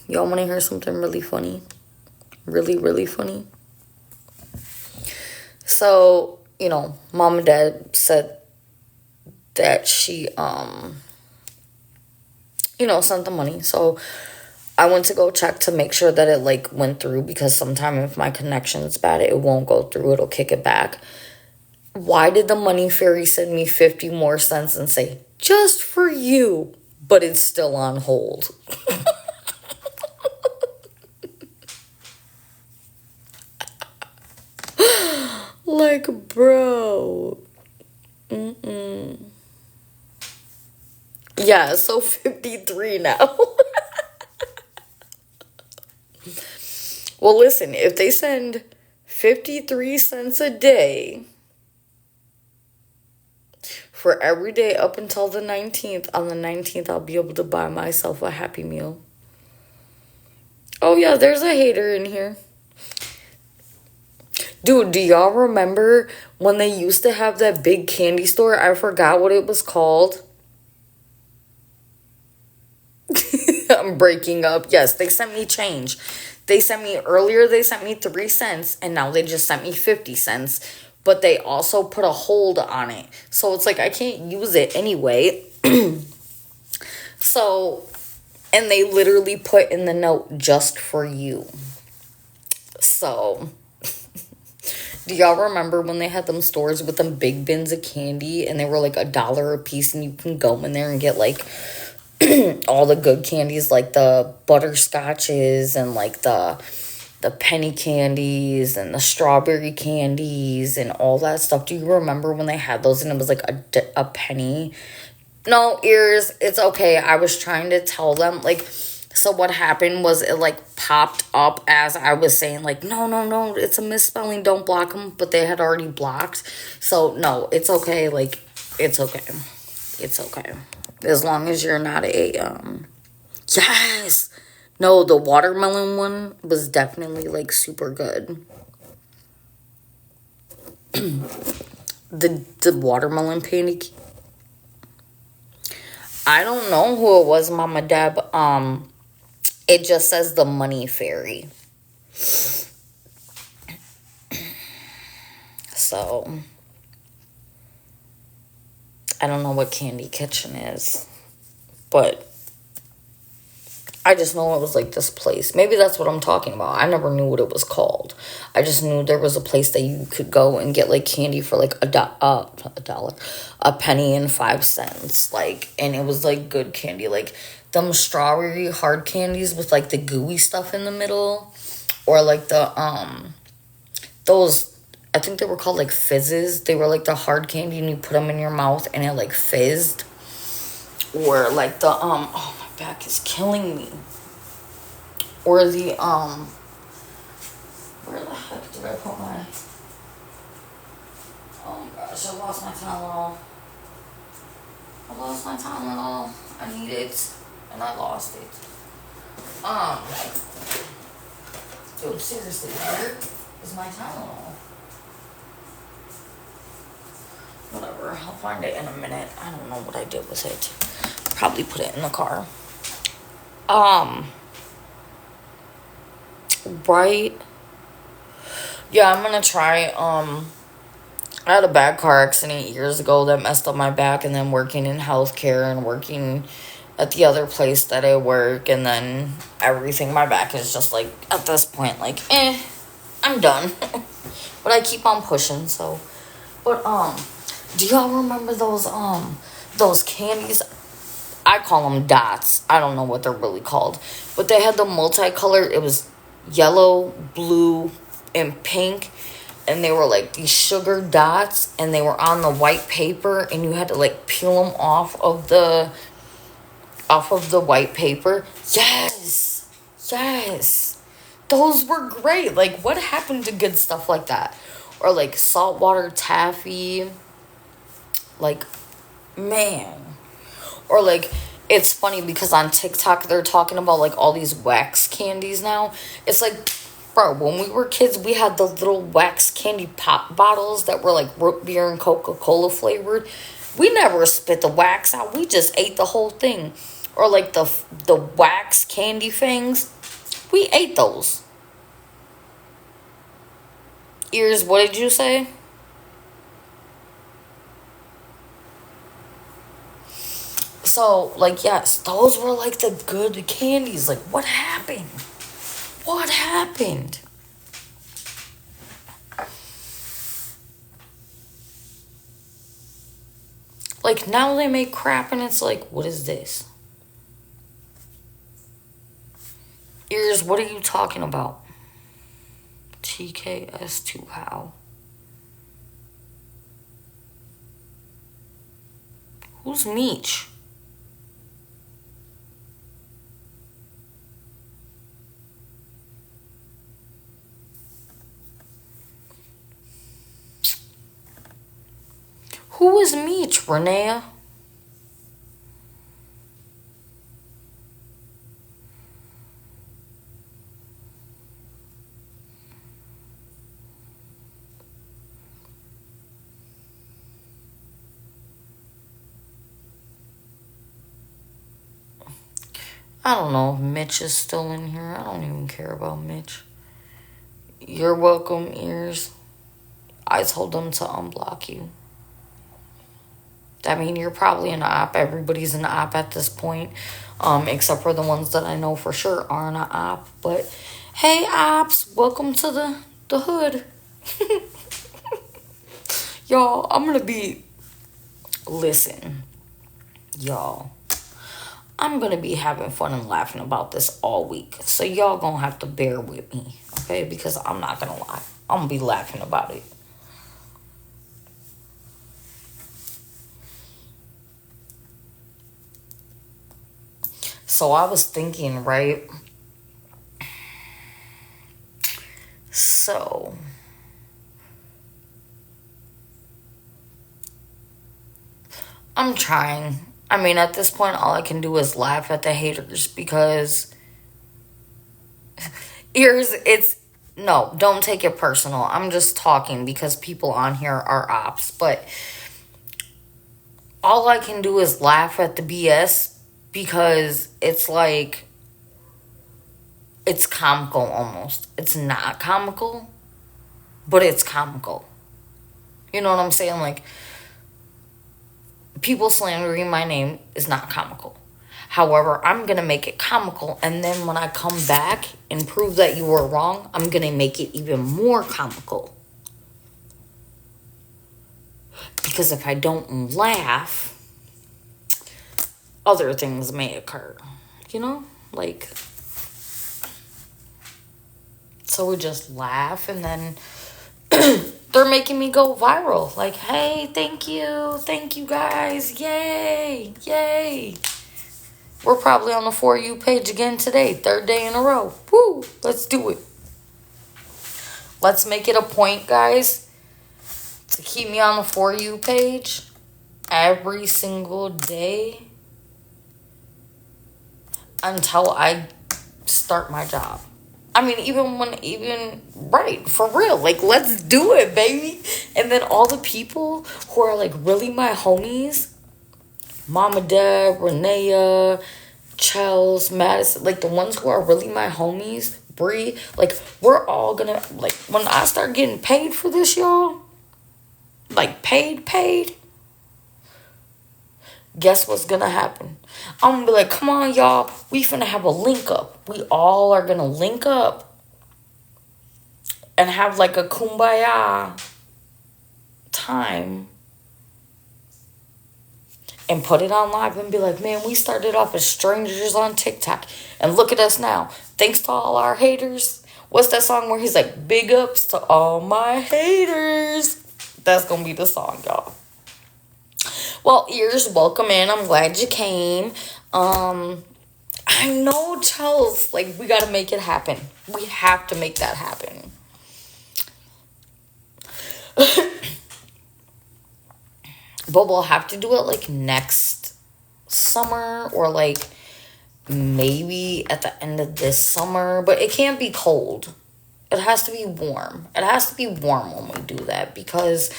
Y'all want to hear something really funny? Really, really funny? So, mom and dad said that she, sent the money. So I went to go check to make sure that it, like, went through, because sometimes if my connection's bad, it won't go through. It'll kick it back. Why did the money fairy send me 50 more cents and say, just for you, but it's still on hold? Like, bro. Yeah, so 53 now. Well, listen, if they send 53 cents a day for every day up until the 19th, on the 19th, I'll be able to buy myself a Happy Meal. Oh, yeah, there's a hater in here. Dude, do y'all remember when they used to have that big candy store? I forgot what it was called. I'm breaking up. Yes, they sent me change. They sent me 3 cents, and now they just sent me 50 cents. But they also put a hold on it. So it's like I can't use it anyway. So, and they literally put in the note, just for you. So, do y'all remember when they had them stores with them big bins of candy, and they were like $1 a piece, and you can go in there and get like all the good candies, like the butterscotches and like the the penny candies and the strawberry candies and all that stuff. Do you remember when they had those and it was like a penny? No, ears, it's okay. I was trying to tell them, like, so what happened was it, like, popped up as I was saying, like, no, it's a misspelling, don't block them, but they had already blocked. So, no, it's okay, like, it's okay. It's okay. As long as you're not yes! No, the watermelon one was definitely, like, super good. The watermelon pancake. I don't know who it was, Mama Deb. It just says the Money Fairy. So, I don't know what Candy Kitchen is. But I just know it was like this place. Maybe that's what I'm talking about. I never knew what it was called. I just knew there was a place that you could go and get like candy for like a dollar, a penny and 5 cents. Like, and it was like good candy. Like them strawberry hard candies with like the gooey stuff in the middle. Or like the, those, I think they were called like fizzes. They were like the hard candy and you put them in your mouth and it like fizzed. Or like the, oh, my back is killing me. Or the, where the heck did I put my, oh my gosh, I lost my Tylenol. I need it, and I lost it. Dude, seriously, where is my Tylenol? Whatever, I'll find it in a minute. I don't know what I did with it. Probably put it in the car. Right? Yeah, I'm gonna try, I had a bad car accident years ago that messed up my back, and then working in healthcare and working at the other place that I work, and then everything, my back is just like, at this point, like, I'm done. But I keep on pushing, so. But, do y'all remember those candies? I call them dots. I don't know what they're really called. But they had the multicolored, it was yellow, blue, and pink. And they were like these sugar dots. And they were on the white paper. And you had to like peel them off of the white paper. Yes. Yes. Those were great. Like, what happened to good stuff like that? Or like saltwater taffy. Like, man. Or like, it's funny because on TikTok they're talking about like all these wax candies now. It's like, bro, when we were kids, we had the little wax candy pop bottles that were like root beer and Coca-Cola flavored. We never spit the wax out. We just ate the whole thing. Or like the wax candy things. We ate those. Ears, what did you say? So, like, yes, those were, like, the good candies. Like, what happened? What happened? Like, now they make crap and it's like, what is this? Ears, what are you talking about? TKS2, how? Who's Meech? Who is Meech, Renea? I don't know if Mitch is still in here. I don't even care about Mitch. You're welcome, Ears. I told them to unblock you. I mean, you're probably an op. Everybody's an op at this point. Except for the ones that I know for sure aren't an op. But, hey, ops. Welcome to the hood. Y'all, I'm going to be... Listen. Y'all. I'm going to be having fun and laughing about this all week. So y'all going to have to bear with me. participate because I'm not gonna lie. I'm gonna be laughing about it. So I was thinking, right? So I'm trying. I mean, at this point, all I can do is laugh at the haters because it's no, don't take it personal. I'm just talking because people on here are ops, but all I can do is laugh at the BS because it's like it's comical almost. It's not comical, but it's comical. You know what I'm saying? Like, people slandering my name is not comical. However, I'm going to make it comical, and then when I come back and prove that you were wrong, I'm going to make it even more comical. Because if I don't laugh, other things may occur. You know? Like, so we just laugh, and then they're making me go viral. Like, hey, thank you guys, yay, yay. We're probably on the For You page again today, third day in a row. Woo, let's do it. Let's make it a point, guys, to keep me on the For You page every single day until I start my job. I mean, right, for real. Like, let's do it, baby. And then all the people who are, like, really my homies, Mama Deb, Renea, Chels, Madison, like, the ones who are really my homies, Bree, like, we're all gonna, like, when I start getting paid for this, y'all, like, paid, guess what's gonna happen? I'm gonna be like, come on, y'all, we finna have a link up. We all are gonna link up and have like a kumbaya time and put it on live and be like, man, we started off as strangers on TikTok and look at us now. Thanks to all our haters. What's that song where he's like, big ups to all my haters? That's gonna be the song, y'all. Well, ears, welcome in. I'm glad you came. I know, Charles, like, we gotta make it happen. We have to make that happen. But we'll have to do it, like, next summer or, like, maybe at the end of this summer. But it can't be cold. It has to be warm. It has to be warm when we do that because...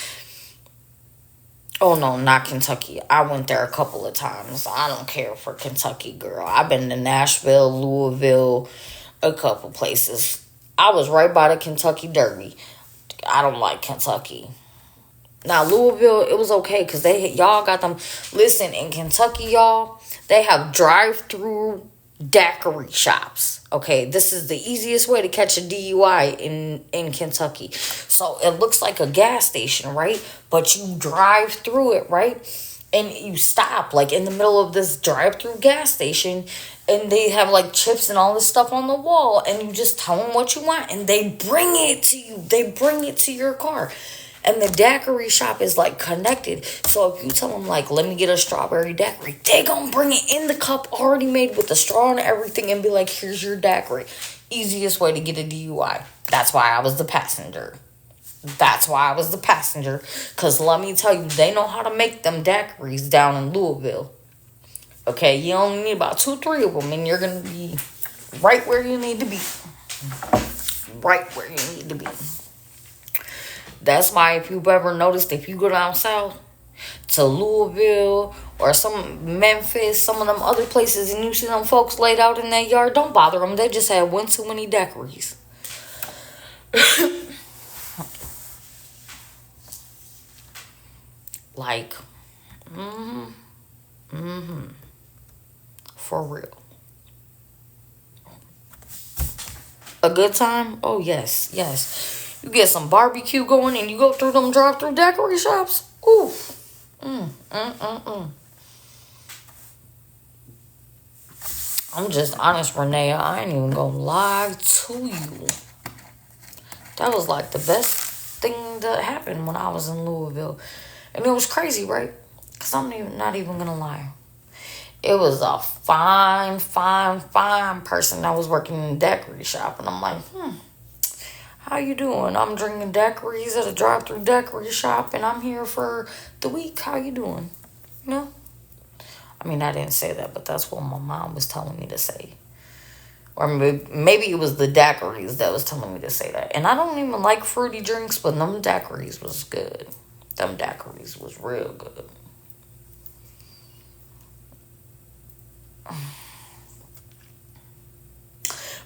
Oh, no, not Kentucky. I went there a couple of times. I don't care for Kentucky, girl. I've been to Nashville, Louisville, a couple places. I was right by the Kentucky Derby. I don't like Kentucky. Now, Louisville, it was okay because y'all got them. Listen, in Kentucky, y'all, they have drive-through daiquiri shops. Okay, this is the easiest way to catch a DUI in Kentucky. So it looks like a gas station, right? But you drive through it, right? And you stop like in the middle of this drive-through gas station, and they have like chips and all this stuff on the wall, and you just tell them what you want, and they bring it to you. They bring it to your car. And the daiquiri shop is like connected. So if you tell them like, let me get a strawberry daiquiri, they gonna bring it in the cup already made with the straw and everything and be like, here's your daiquiri. Easiest way to get a DUI. That's why I was the passenger. Because let me tell you, they know how to make them daiquiris down in Louisville. Okay, you only need about 2-3 of them and you're gonna be right where you need to be. Right where you need to be. That's why if you've ever noticed, if you go down south to Louisville or some Memphis, some of them other places, and you see them folks laid out in their yard, don't bother them. They just had one too many daiquiris. Like, for real. A good time? Oh, yes. You get some barbecue going and you go through them drive-through daiquiri shops. Ooh. I'm just honest, Renee. I ain't even gonna lie to you. That was like the best thing that happened when I was in Louisville. And it was crazy, right? Because not even going to lie. It was a fine person that was working in the daiquiri shop. And I'm like, how you doing? I'm drinking daiquiris at a drive-thru daiquiri shop, and I'm here for the week. How you doing? You know? I mean, I didn't say that, but that's what my mom was telling me to say. Or maybe it was the daiquiris that was telling me to say that. And I don't even like fruity drinks, but them daiquiris was good. Them daiquiris was real good.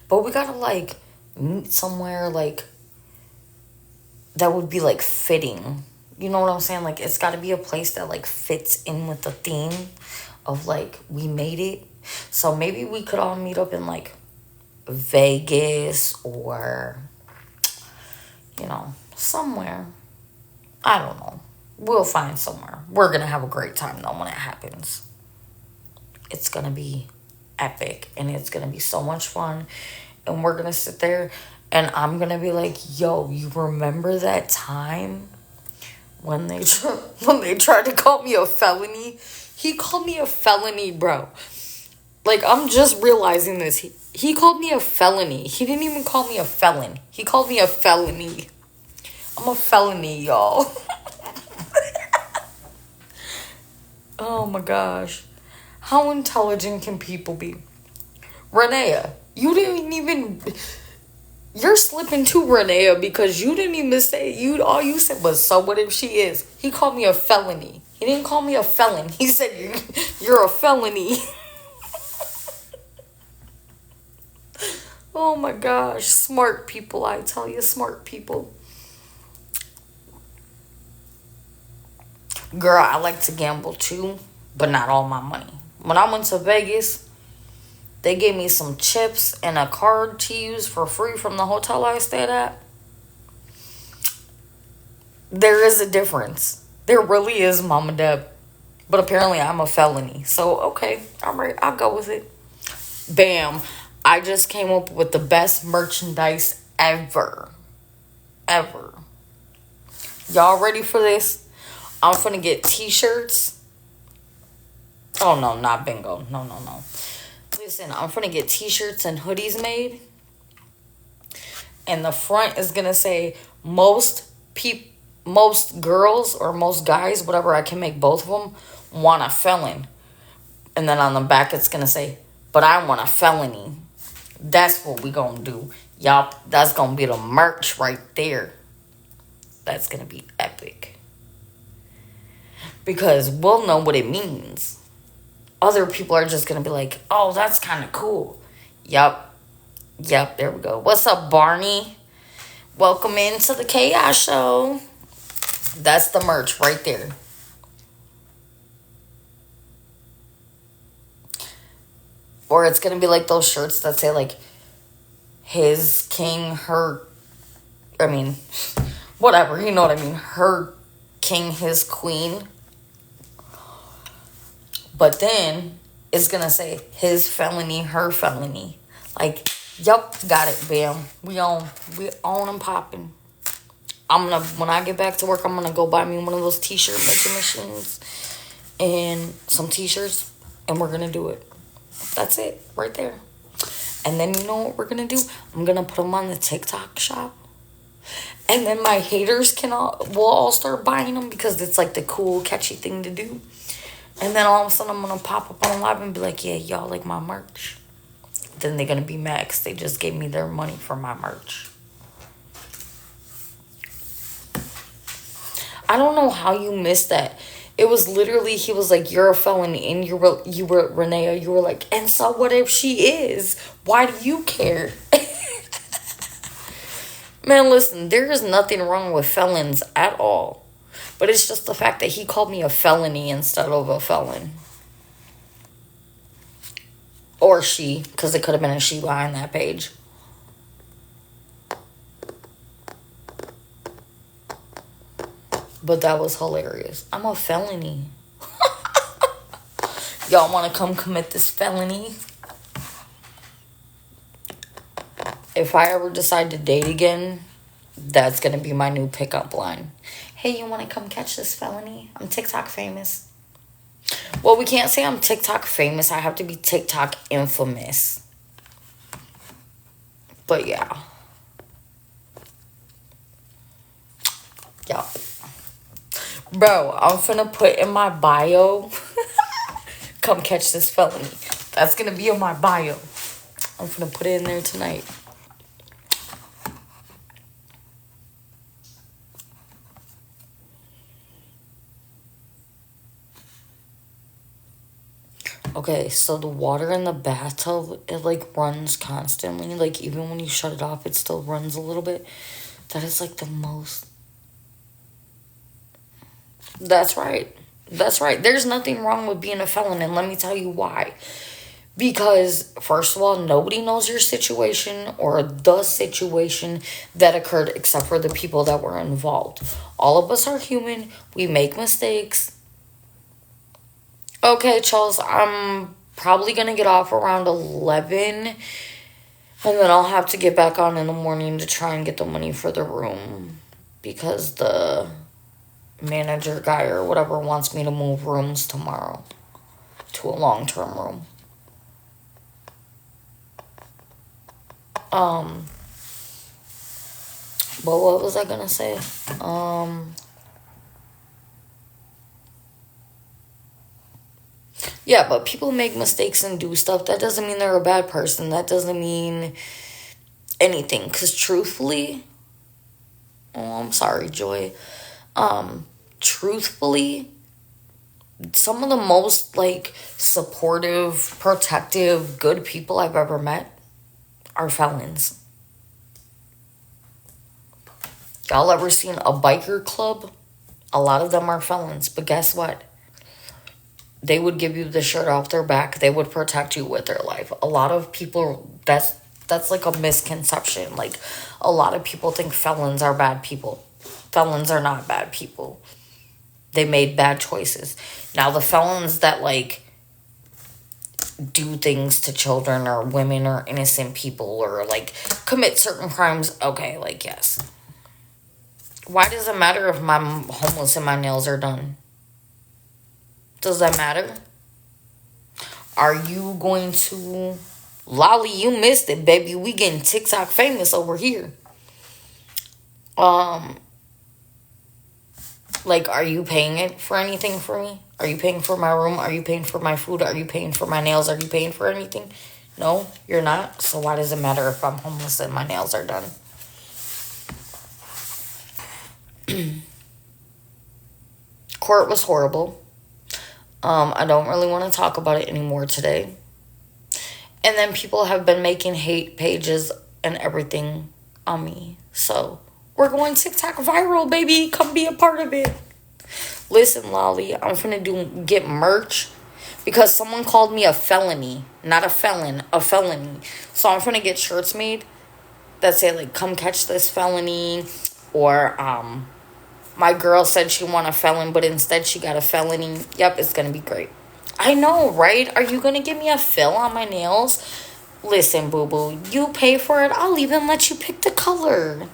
But we gotta, like, meet somewhere, like, that would be, like, fitting. You know what I'm saying? Like, it's gotta be a place that, like, fits in with the theme of, like, we made it. So maybe we could all meet up in, like, Vegas or, you know, somewhere. I don't know. We'll find somewhere. We're gonna have a great time, though, when it happens. It's gonna be epic, and it's gonna be so much fun. And we're gonna sit there, and I'm gonna be like, yo, you remember that time when they tried to call me a felony? He called me a felony, bro. Like, I'm just realizing this. He called me a felony. He didn't even call me a felon. He called me a felony. I'm a felony, y'all. Oh my gosh. How intelligent can people be? Renea, you didn't even... You're slipping to Renea because you didn't even say... All you said was, so what if she is? He called me a felony. He didn't call me a felon. He said, you're a felony. Oh my gosh. Smart people, I tell you. Smart people. Girl, I like to gamble too, but not all my money. When I went to Vegas, they gave me some chips and a card to use for free from the hotel I stayed at. There is a difference. There really is, Mama Deb. But apparently I'm a felony. So, okay, all right, I'll go with it. Bam. I just came up with the best merchandise ever. Ever. Y'all ready for this? I'm finna get t-shirts. Oh, no, not bingo. No. Listen, I'm finna get t-shirts and hoodies made. And the front is gonna say, most girls or most guys, whatever, I can make both of them, want a felon. And then on the back, it's gonna say, but I want a felony. That's what we gonna do. Y'all, that's gonna be the merch right there. That's gonna be epic. Because we'll know what it means. Other people are just going to be like, oh, that's kind of cool. Yep, there we go. What's up, Barney? Welcome into the Chaos Show. That's the merch right there. Or it's going to be like those shirts that say, like, his king, her... I mean, whatever, you know what I mean. Her king, his queen. But then it's going to say his felony, her felony. Like, yup, got it, bam. We on and popping. When I get back to work, I'm going to go buy me one of those t-shirt making machines and some t-shirts, and we're going to do it. That's it, right there. And then you know what we're going to do? I'm going to put them on the TikTok shop. And then my haters will all start buying them because it's like the cool, catchy thing to do. And then all of a sudden, I'm going to pop up on live and be like, yeah, y'all like my merch. Then they're going to be mad because they just gave me their money for my merch. I don't know how you missed that. It was literally, he was like, you're a felony. And you were Renea, you were like, and so what if she is? Why do you care? Man, listen, there is nothing wrong with felons at all. But it's just the fact that he called me a felony instead of a felon. Or she, because it could have been a she behind that page. But that was hilarious. I'm a felony. Y'all want to come commit this felony? If I ever decide to date again, That's gonna be my new pickup line. Hey, you wanna come catch this felony? I'm TikTok famous. Well, we can't say I'm TikTok famous. I have to be TikTok infamous. But yeah. Yeah. Bro, I'm finna put in my bio. Come catch this felony. That's gonna be in my bio. I'm finna put it in there tonight. Okay, so the water in the bathtub, it like runs constantly. Like even when you shut it off, it still runs a little bit. That is like the most. That's right. That's right. There's nothing wrong with being a felon, and let me tell you why. Because, first of all, nobody knows your situation or the situation that occurred except for the people that were involved. All of us are human. We make mistakes. Okay, Charles, I'm probably going to get off around 11. And then I'll have to get back on in the morning to try and get the money for the room. Because the manager guy or whatever wants me to move rooms tomorrow to a long-term room. But what was I gonna say? Yeah, but people make mistakes and do stuff. That doesn't mean they're a bad person. That doesn't mean anything. Because truthfully, oh, I'm sorry, Joy. Truthfully, some of the most, like, supportive, protective, good people I've ever met are felons. Y'all ever seen a biker club? A lot of them are felons. But guess what? They would give you the shirt off their back. They would protect you with their life. A lot of people, that's like a misconception. Like, a lot of people think felons are bad people. Felons are not bad people. They made bad choices. Now, the felons that, like, do things to children or women or innocent people or, like, commit certain crimes, okay, like, yes. Why does it matter if I'm homeless and my nails are done? Does that matter? Are you going to... Lolly, you missed it, baby. We getting TikTok famous over here. Like, are you paying it for anything for me? Are you paying for my room? Are you paying for my food? Are you paying for my nails? Are you paying for anything? No, you're not. So why does it matter if I'm homeless and my nails are done? Court was horrible. I don't really want to talk about it anymore today. And then people have been making hate pages and everything on me. So, we're going TikTok viral, baby. Come be a part of it. Listen, Lolly, I'm finna get merch. Because someone called me a felony. Not a felon, a felony. So, I'm finna get shirts made that say, like, come catch this felony. Or, my girl said she want a felon, but instead she got a felony. Yep, it's gonna be great. I know, right? Are you gonna give me a fill on my nails? Listen, boo-boo, you pay for it. I'll even let you pick the color.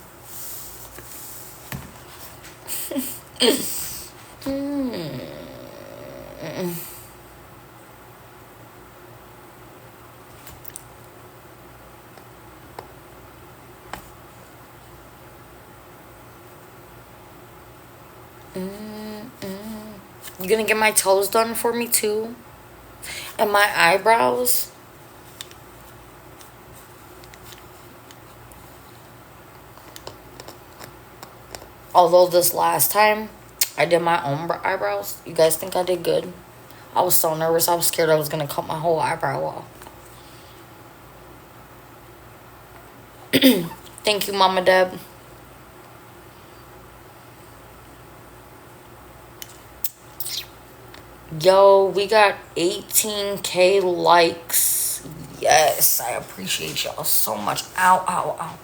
You gonna get my toes done for me too? And my eyebrows? Although this last time I did my own eyebrows, you guys think I did good? I was so nervous. I was scared I was gonna cut my whole eyebrow off. Thank you, Mama Deb. Yo, we got 18K likes. Yes, I appreciate y'all so much. Ow, ow, ow.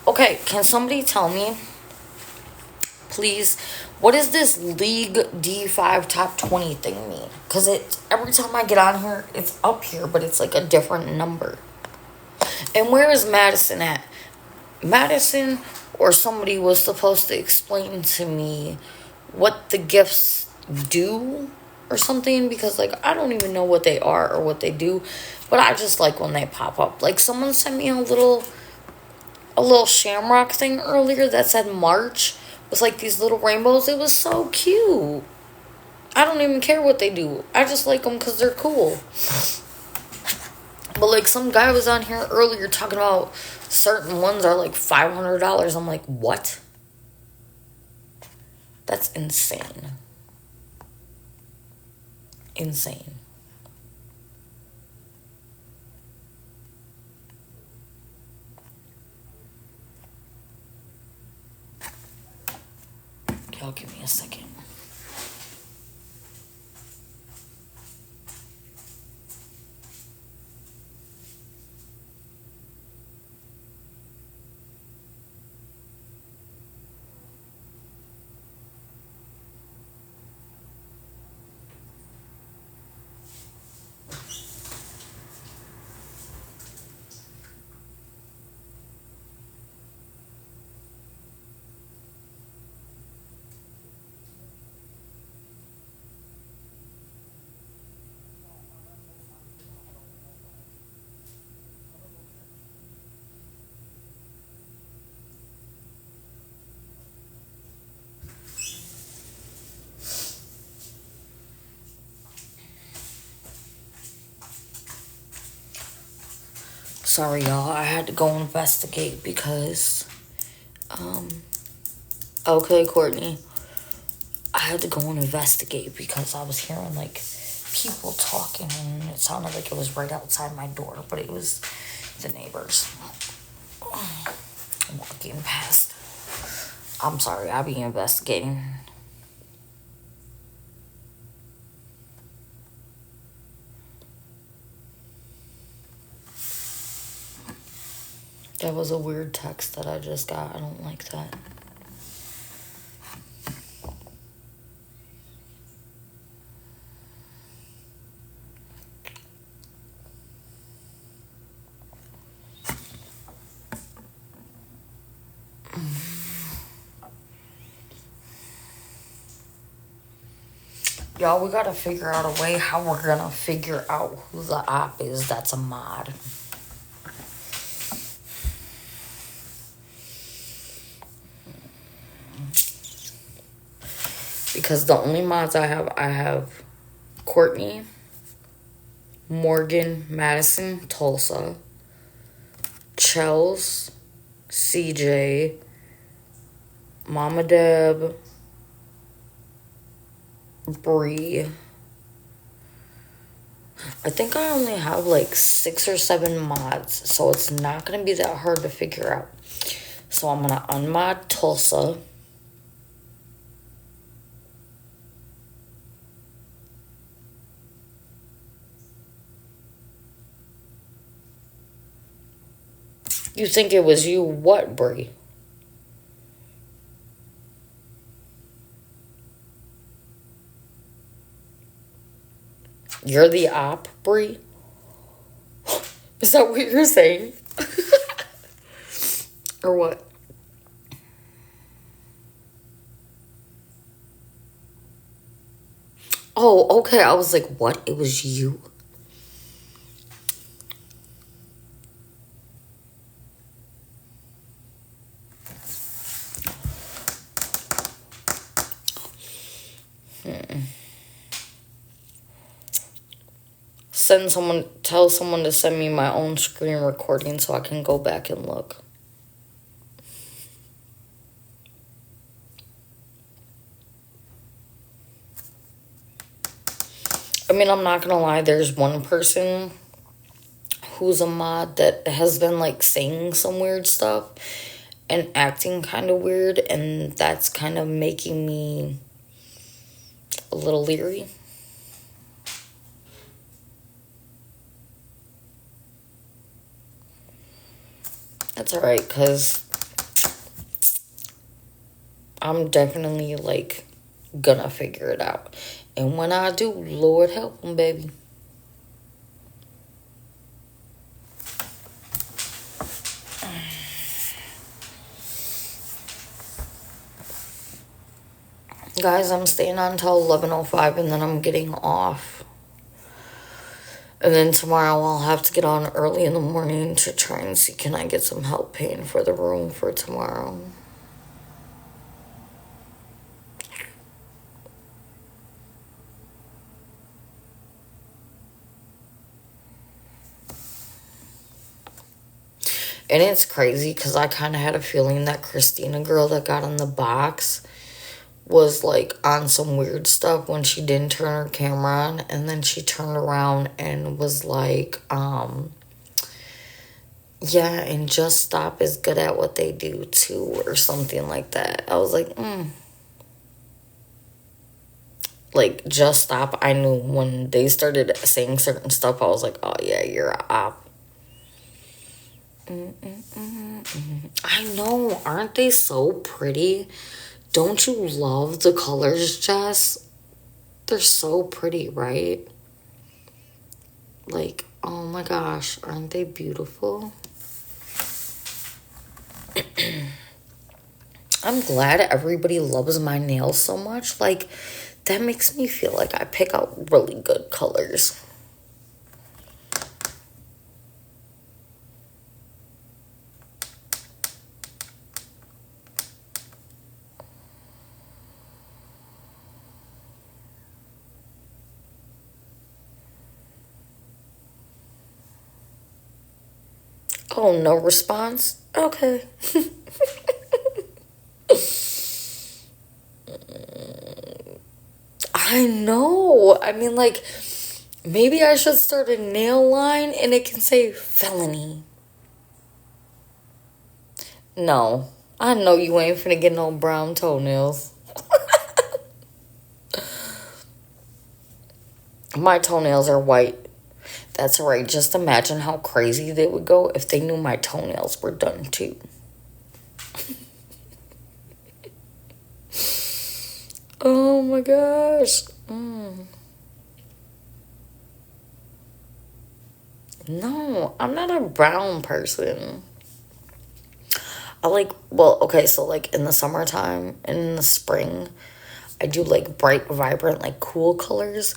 Okay, can somebody tell me, please, what does this League D5 Top 20 thing mean? Because every time I get on here, it's up here, but it's like a different number. And where is Madison at? Madison or somebody was supposed to explain to me what the gifts do or something, because like I don't even know what they are or what they do, but I just like when they pop up. Like someone sent me a little shamrock thing earlier that said March with like these little rainbows. It was so cute. I don't even care what they do. I just like them because they're cool. But like some guy was on here earlier talking about certain ones are like $500. I'm like, what? That's insane. Insane. Y'all give me a second. Sorry, y'all. I had to go investigate because, um, okay, Courtney. I had to go and investigate because I was hearing like people talking and it sounded like it was right outside my door, but it was the neighbors walking past. I'm sorry, I'll be investigating. That was a weird text that I just got. I don't like that. Y'all, we gotta figure out a way how we're gonna figure out who the op is that's a mod. Because the only mods I have Courtney, Morgan, Madison, Tulsa, Chels, CJ, Mama Deb, Bree. I think I only have like 6 or 7 mods, so it's not gonna be that hard to figure out. So I'm gonna unmod Tulsa. You think it was you? What, Bree? You're the op, Bree? Is that what you're saying? Or what? Oh, okay. I was like, what? It was you? Tell someone to send me my own screen recording so I can go back and look. I mean, I'm not gonna lie, there's one person who's a mod that has been like saying some weird stuff and acting kind of weird, and that's kind of making me a little leery. That's alright, because I'm definitely like gonna figure it out. And when I do, Lord help them, baby. Guys, I'm staying on until 11:05 and then I'm getting off. And then tomorrow I'll have to get on early in the morning to try and see can I get some help paying for the room for tomorrow. And it's crazy because I kind of had a feeling that Christina girl that got in the box was like on some weird stuff when she didn't turn her camera on, and then she turned around and was like, yeah, and Just Stop is good at what they do too, or something like that. I was like, Like, Just Stop, I knew when they started saying certain stuff, I was like, oh yeah, you're a op. I know, aren't they so pretty? Don't you love the colors, Jess? They're so pretty, right? Like, oh my gosh, aren't they beautiful? I'm glad everybody loves my nails so much. Like, that makes me feel like I pick out really good colors. Oh, no response? Okay. I know. I mean, like, maybe I should start a nail line and it can say felony. No. I know you ain't finna get no brown toenails. My toenails are white. That's right. Just imagine how crazy they would go if they knew my toenails were done too. Oh my gosh. No, I'm not a brown person. I like, well, okay, so like in the summertime and in the spring, I do like bright, vibrant, like cool colors.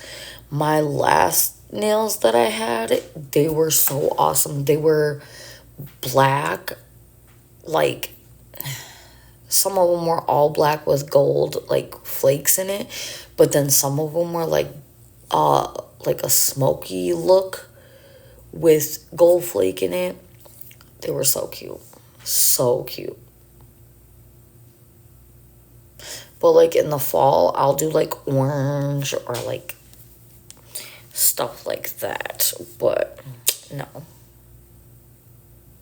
My last nails that I had, they were so awesome. They were black, like some of them were all black with gold, like flakes in it. But then some of them were like a smoky look with gold flake in it. They were so cute. So cute. But like in the fall, I'll do like orange or like stuff like that. But no.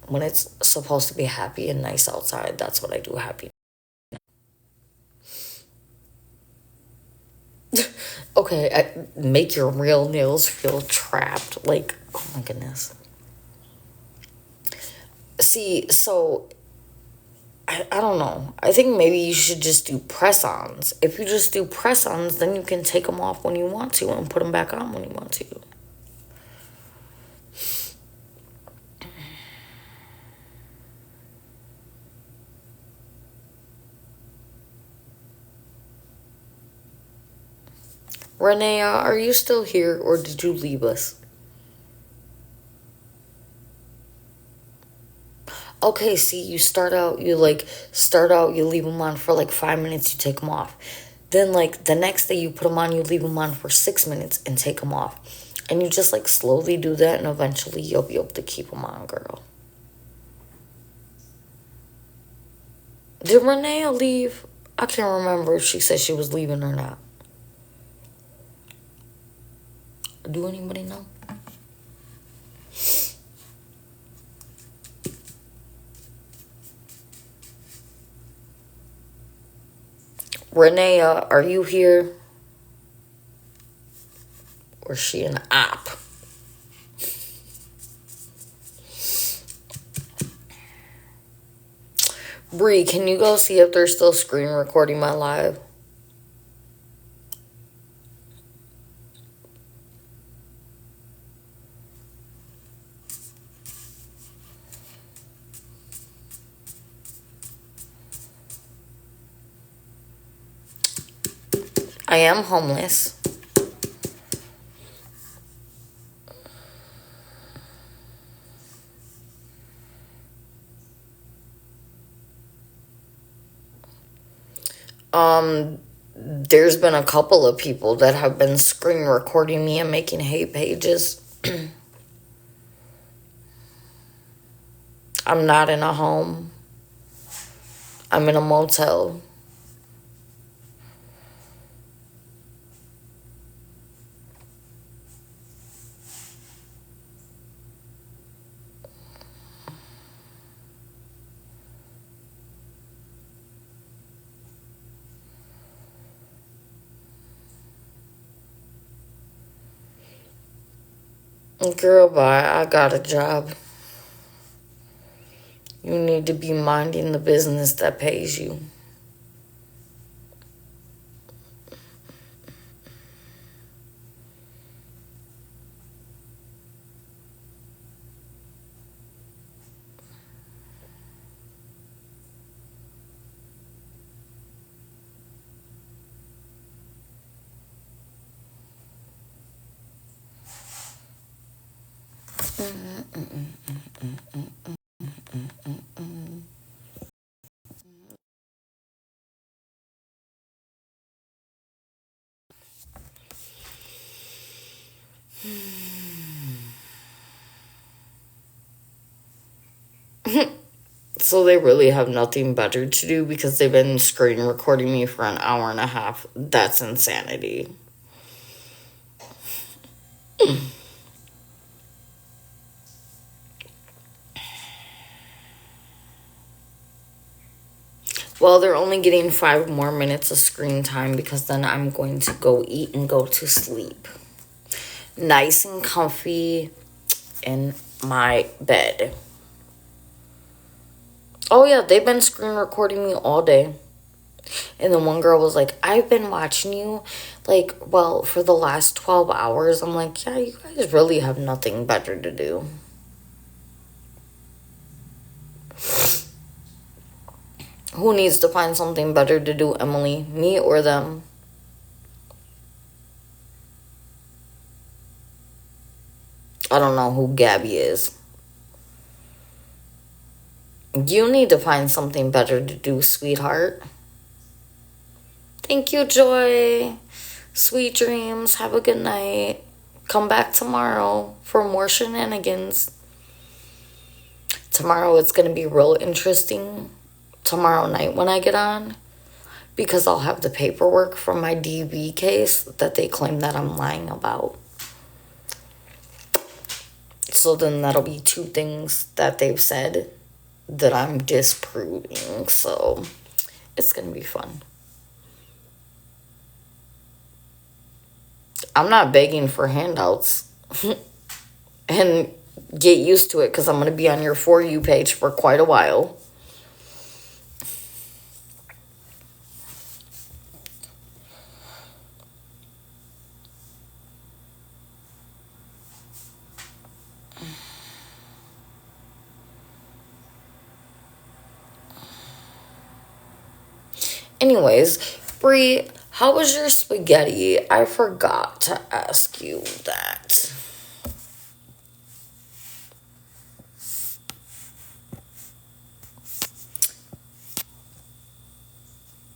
When it's supposed to be happy and nice outside, that's what I do happy. Okay, make your real nails feel trapped. Like, oh my goodness. See, so I don't know. I think maybe you should just do press-ons. If you just do press-ons, then you can take them off when you want to and put them back on when you want to. Renee, are you still here or did you leave us? Okay, see, you leave them on for like 5 minutes, you take them off. Then, like, the next day you put them on, you leave them on for 6 minutes and take them off. And you just, like, slowly do that, and eventually you'll be able to keep them on, girl. Did Renee leave? I can't remember if she said she was leaving or not. Do anybody know? Renee, are you here? Or is she an op? Bree, can you go see if they're still screen recording my live? I am homeless. There's been a couple of people that have been screen recording me and making hate pages. I'm not in a home. I'm in a motel. Girl, bye. I got a job. You need to be minding the business that pays you. So they really have nothing better to do because they've been screen recording me for an hour and a half. That's insanity. Well, they're only getting 5 more minutes of screen time because then I'm going to go eat and go to sleep. Nice and comfy in my bed. Oh yeah, they've been screen recording me all day. And then one girl was like, I've been watching you, like, well, for the last 12 hours. I'm like, yeah, you guys really have nothing better to do. Who needs to find something better to do, Emily? Me or them? I don't know who Gabby is. You need to find something better to do, sweetheart. Thank you, Joy. Sweet dreams. Have a good night. Come back tomorrow for more shenanigans. Tomorrow it's going to be real interesting. Tomorrow night when I get on. Because I'll have the paperwork from my DV case that they claim that I'm lying about. So then that'll be 2 things that they've said that I'm disproving. So it's going to be fun. I'm not begging for handouts. And get used to it because I'm going to be on your For You page for quite a while. Anyways, Brie, how was your spaghetti? I forgot to ask you that.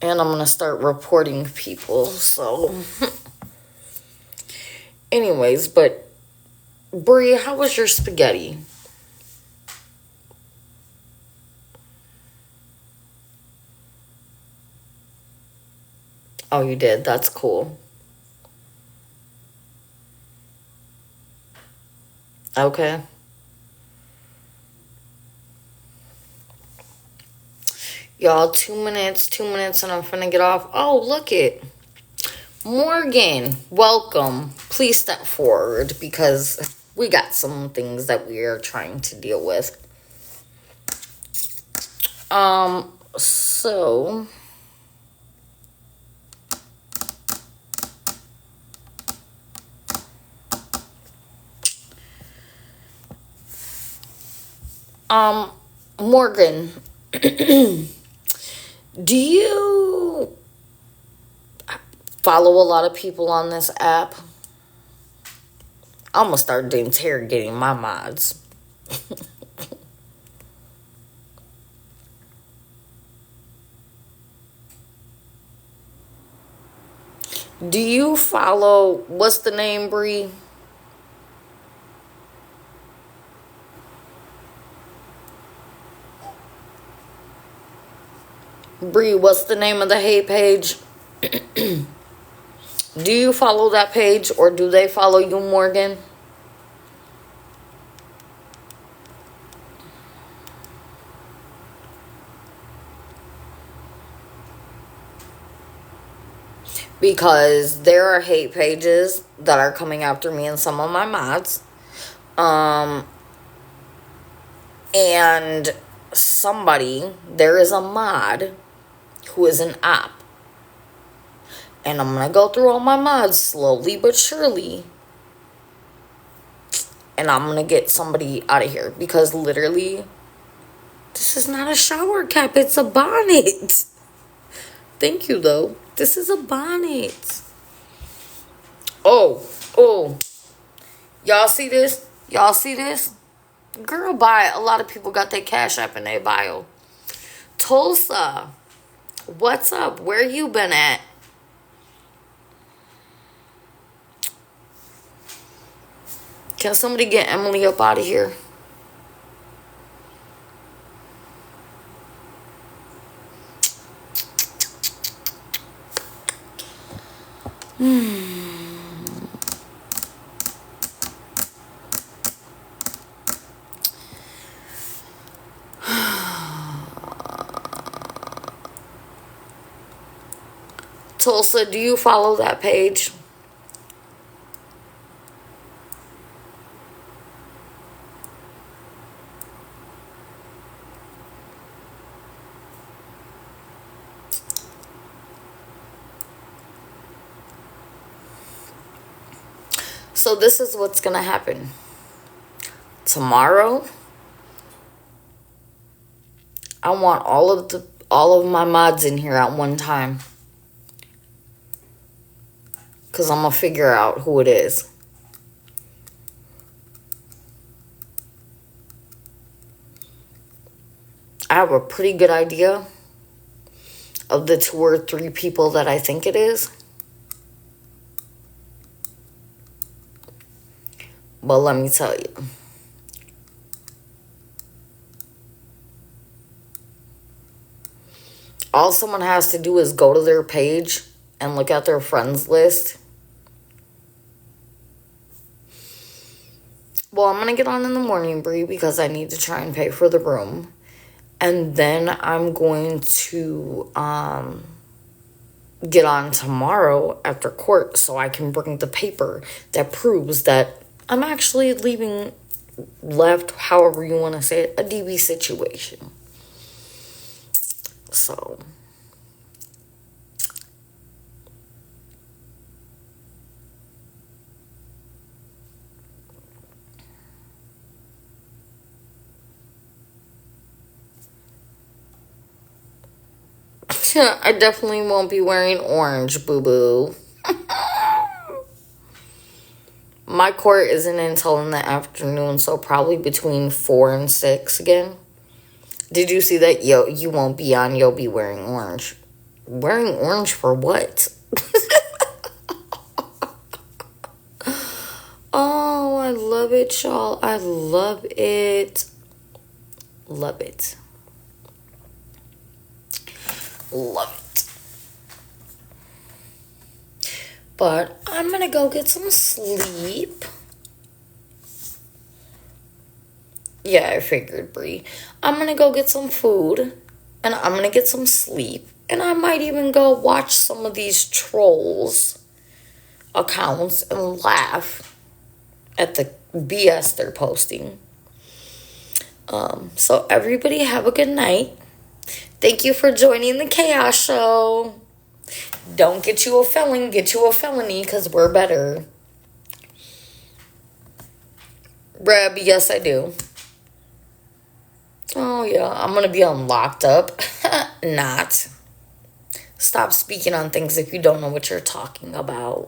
And I'm going to start reporting people, so. Anyways, but Brie, how was your spaghetti? Oh, you did? That's cool. Okay. Y'all, 2 minutes, and I'm finna get off. Oh, look it. Morgan, welcome. Please step forward because we got some things that we are trying to deal with. So Morgan, do you follow a lot of people on this app. I'm gonna start interrogating my mods. Do you follow, what's the name, Bree? Bree, what's the name of the hate page? Do you follow that page, or do they follow you, Morgan? Because there are hate pages that are coming after me and some of my mods. And there is a mod who is an op. And I'm going to go through all my mods slowly but surely. And I'm going to get somebody out of here. Because literally, this is not a shower cap. It's a bonnet. Thank you, though. This is a bonnet. Oh. Y'all see this? Girl, bye. A lot of people got their Cash App in their bio. Tulsa, what's up? Where you been at? Can somebody get Emily up out of here? Tulsa, do you follow that page? So this is what's gonna happen. Tomorrow, I want all of my mods in here at one time. Because I'm going to figure out who it is. I have a pretty good idea of the 2 or 3 people that I think it is. But let me tell you. All someone has to do is go to their page and look at their friends list. Well, I'm going to get on in the morning, Bree, because I need to try and pay for the room. And then I'm going to get on tomorrow after court so I can bring the paper that proves that I'm actually left, however you want to say it, a DV situation. So... I definitely won't be wearing orange, boo-boo. My court isn't until in the afternoon, so probably between 4 and 6 again. Did you see that? You won't be on, you'll be wearing orange. Wearing orange for what? Oh, I love it, y'all. I love it. Love it. Love it. But I'm gonna go get some sleep. Yeah, I figured, Bree. I'm gonna go get some food, and I'm gonna get some sleep, and I might even go watch some of these trolls accounts and laugh at the BS they're posting. So everybody have a good night. Thank you for joining the Chaos Show. Don't get you a felon, get you a felony, because we're better. Reb, yes I do. Oh yeah, I'm going to be on locked up. Not. Stop speaking on things if you don't know what you're talking about.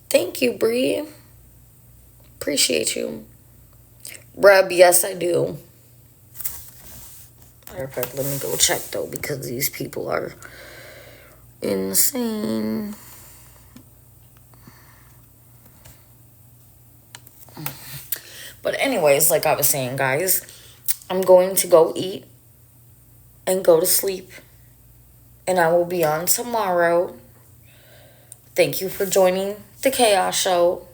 Thank you, Bree. Appreciate you. Reb, yes, I do. Matter of fact, let me go check, though, because these people are insane. But anyways, like I was saying, guys, I'm going to go eat and go to sleep. And I will be on tomorrow. Thank you for joining the Chaos Show.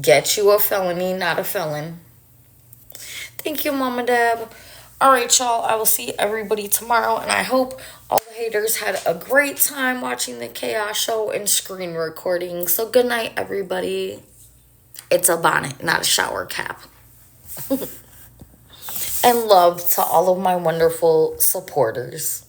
Get you a felony, not a felon. Thank you, Mama Deb. All right, y'all. I will see everybody tomorrow. And I hope all the haters had a great time watching the Chaos Show and screen recording. So good night, everybody. It's a bonnet, not a shower cap. And love to all of my wonderful supporters.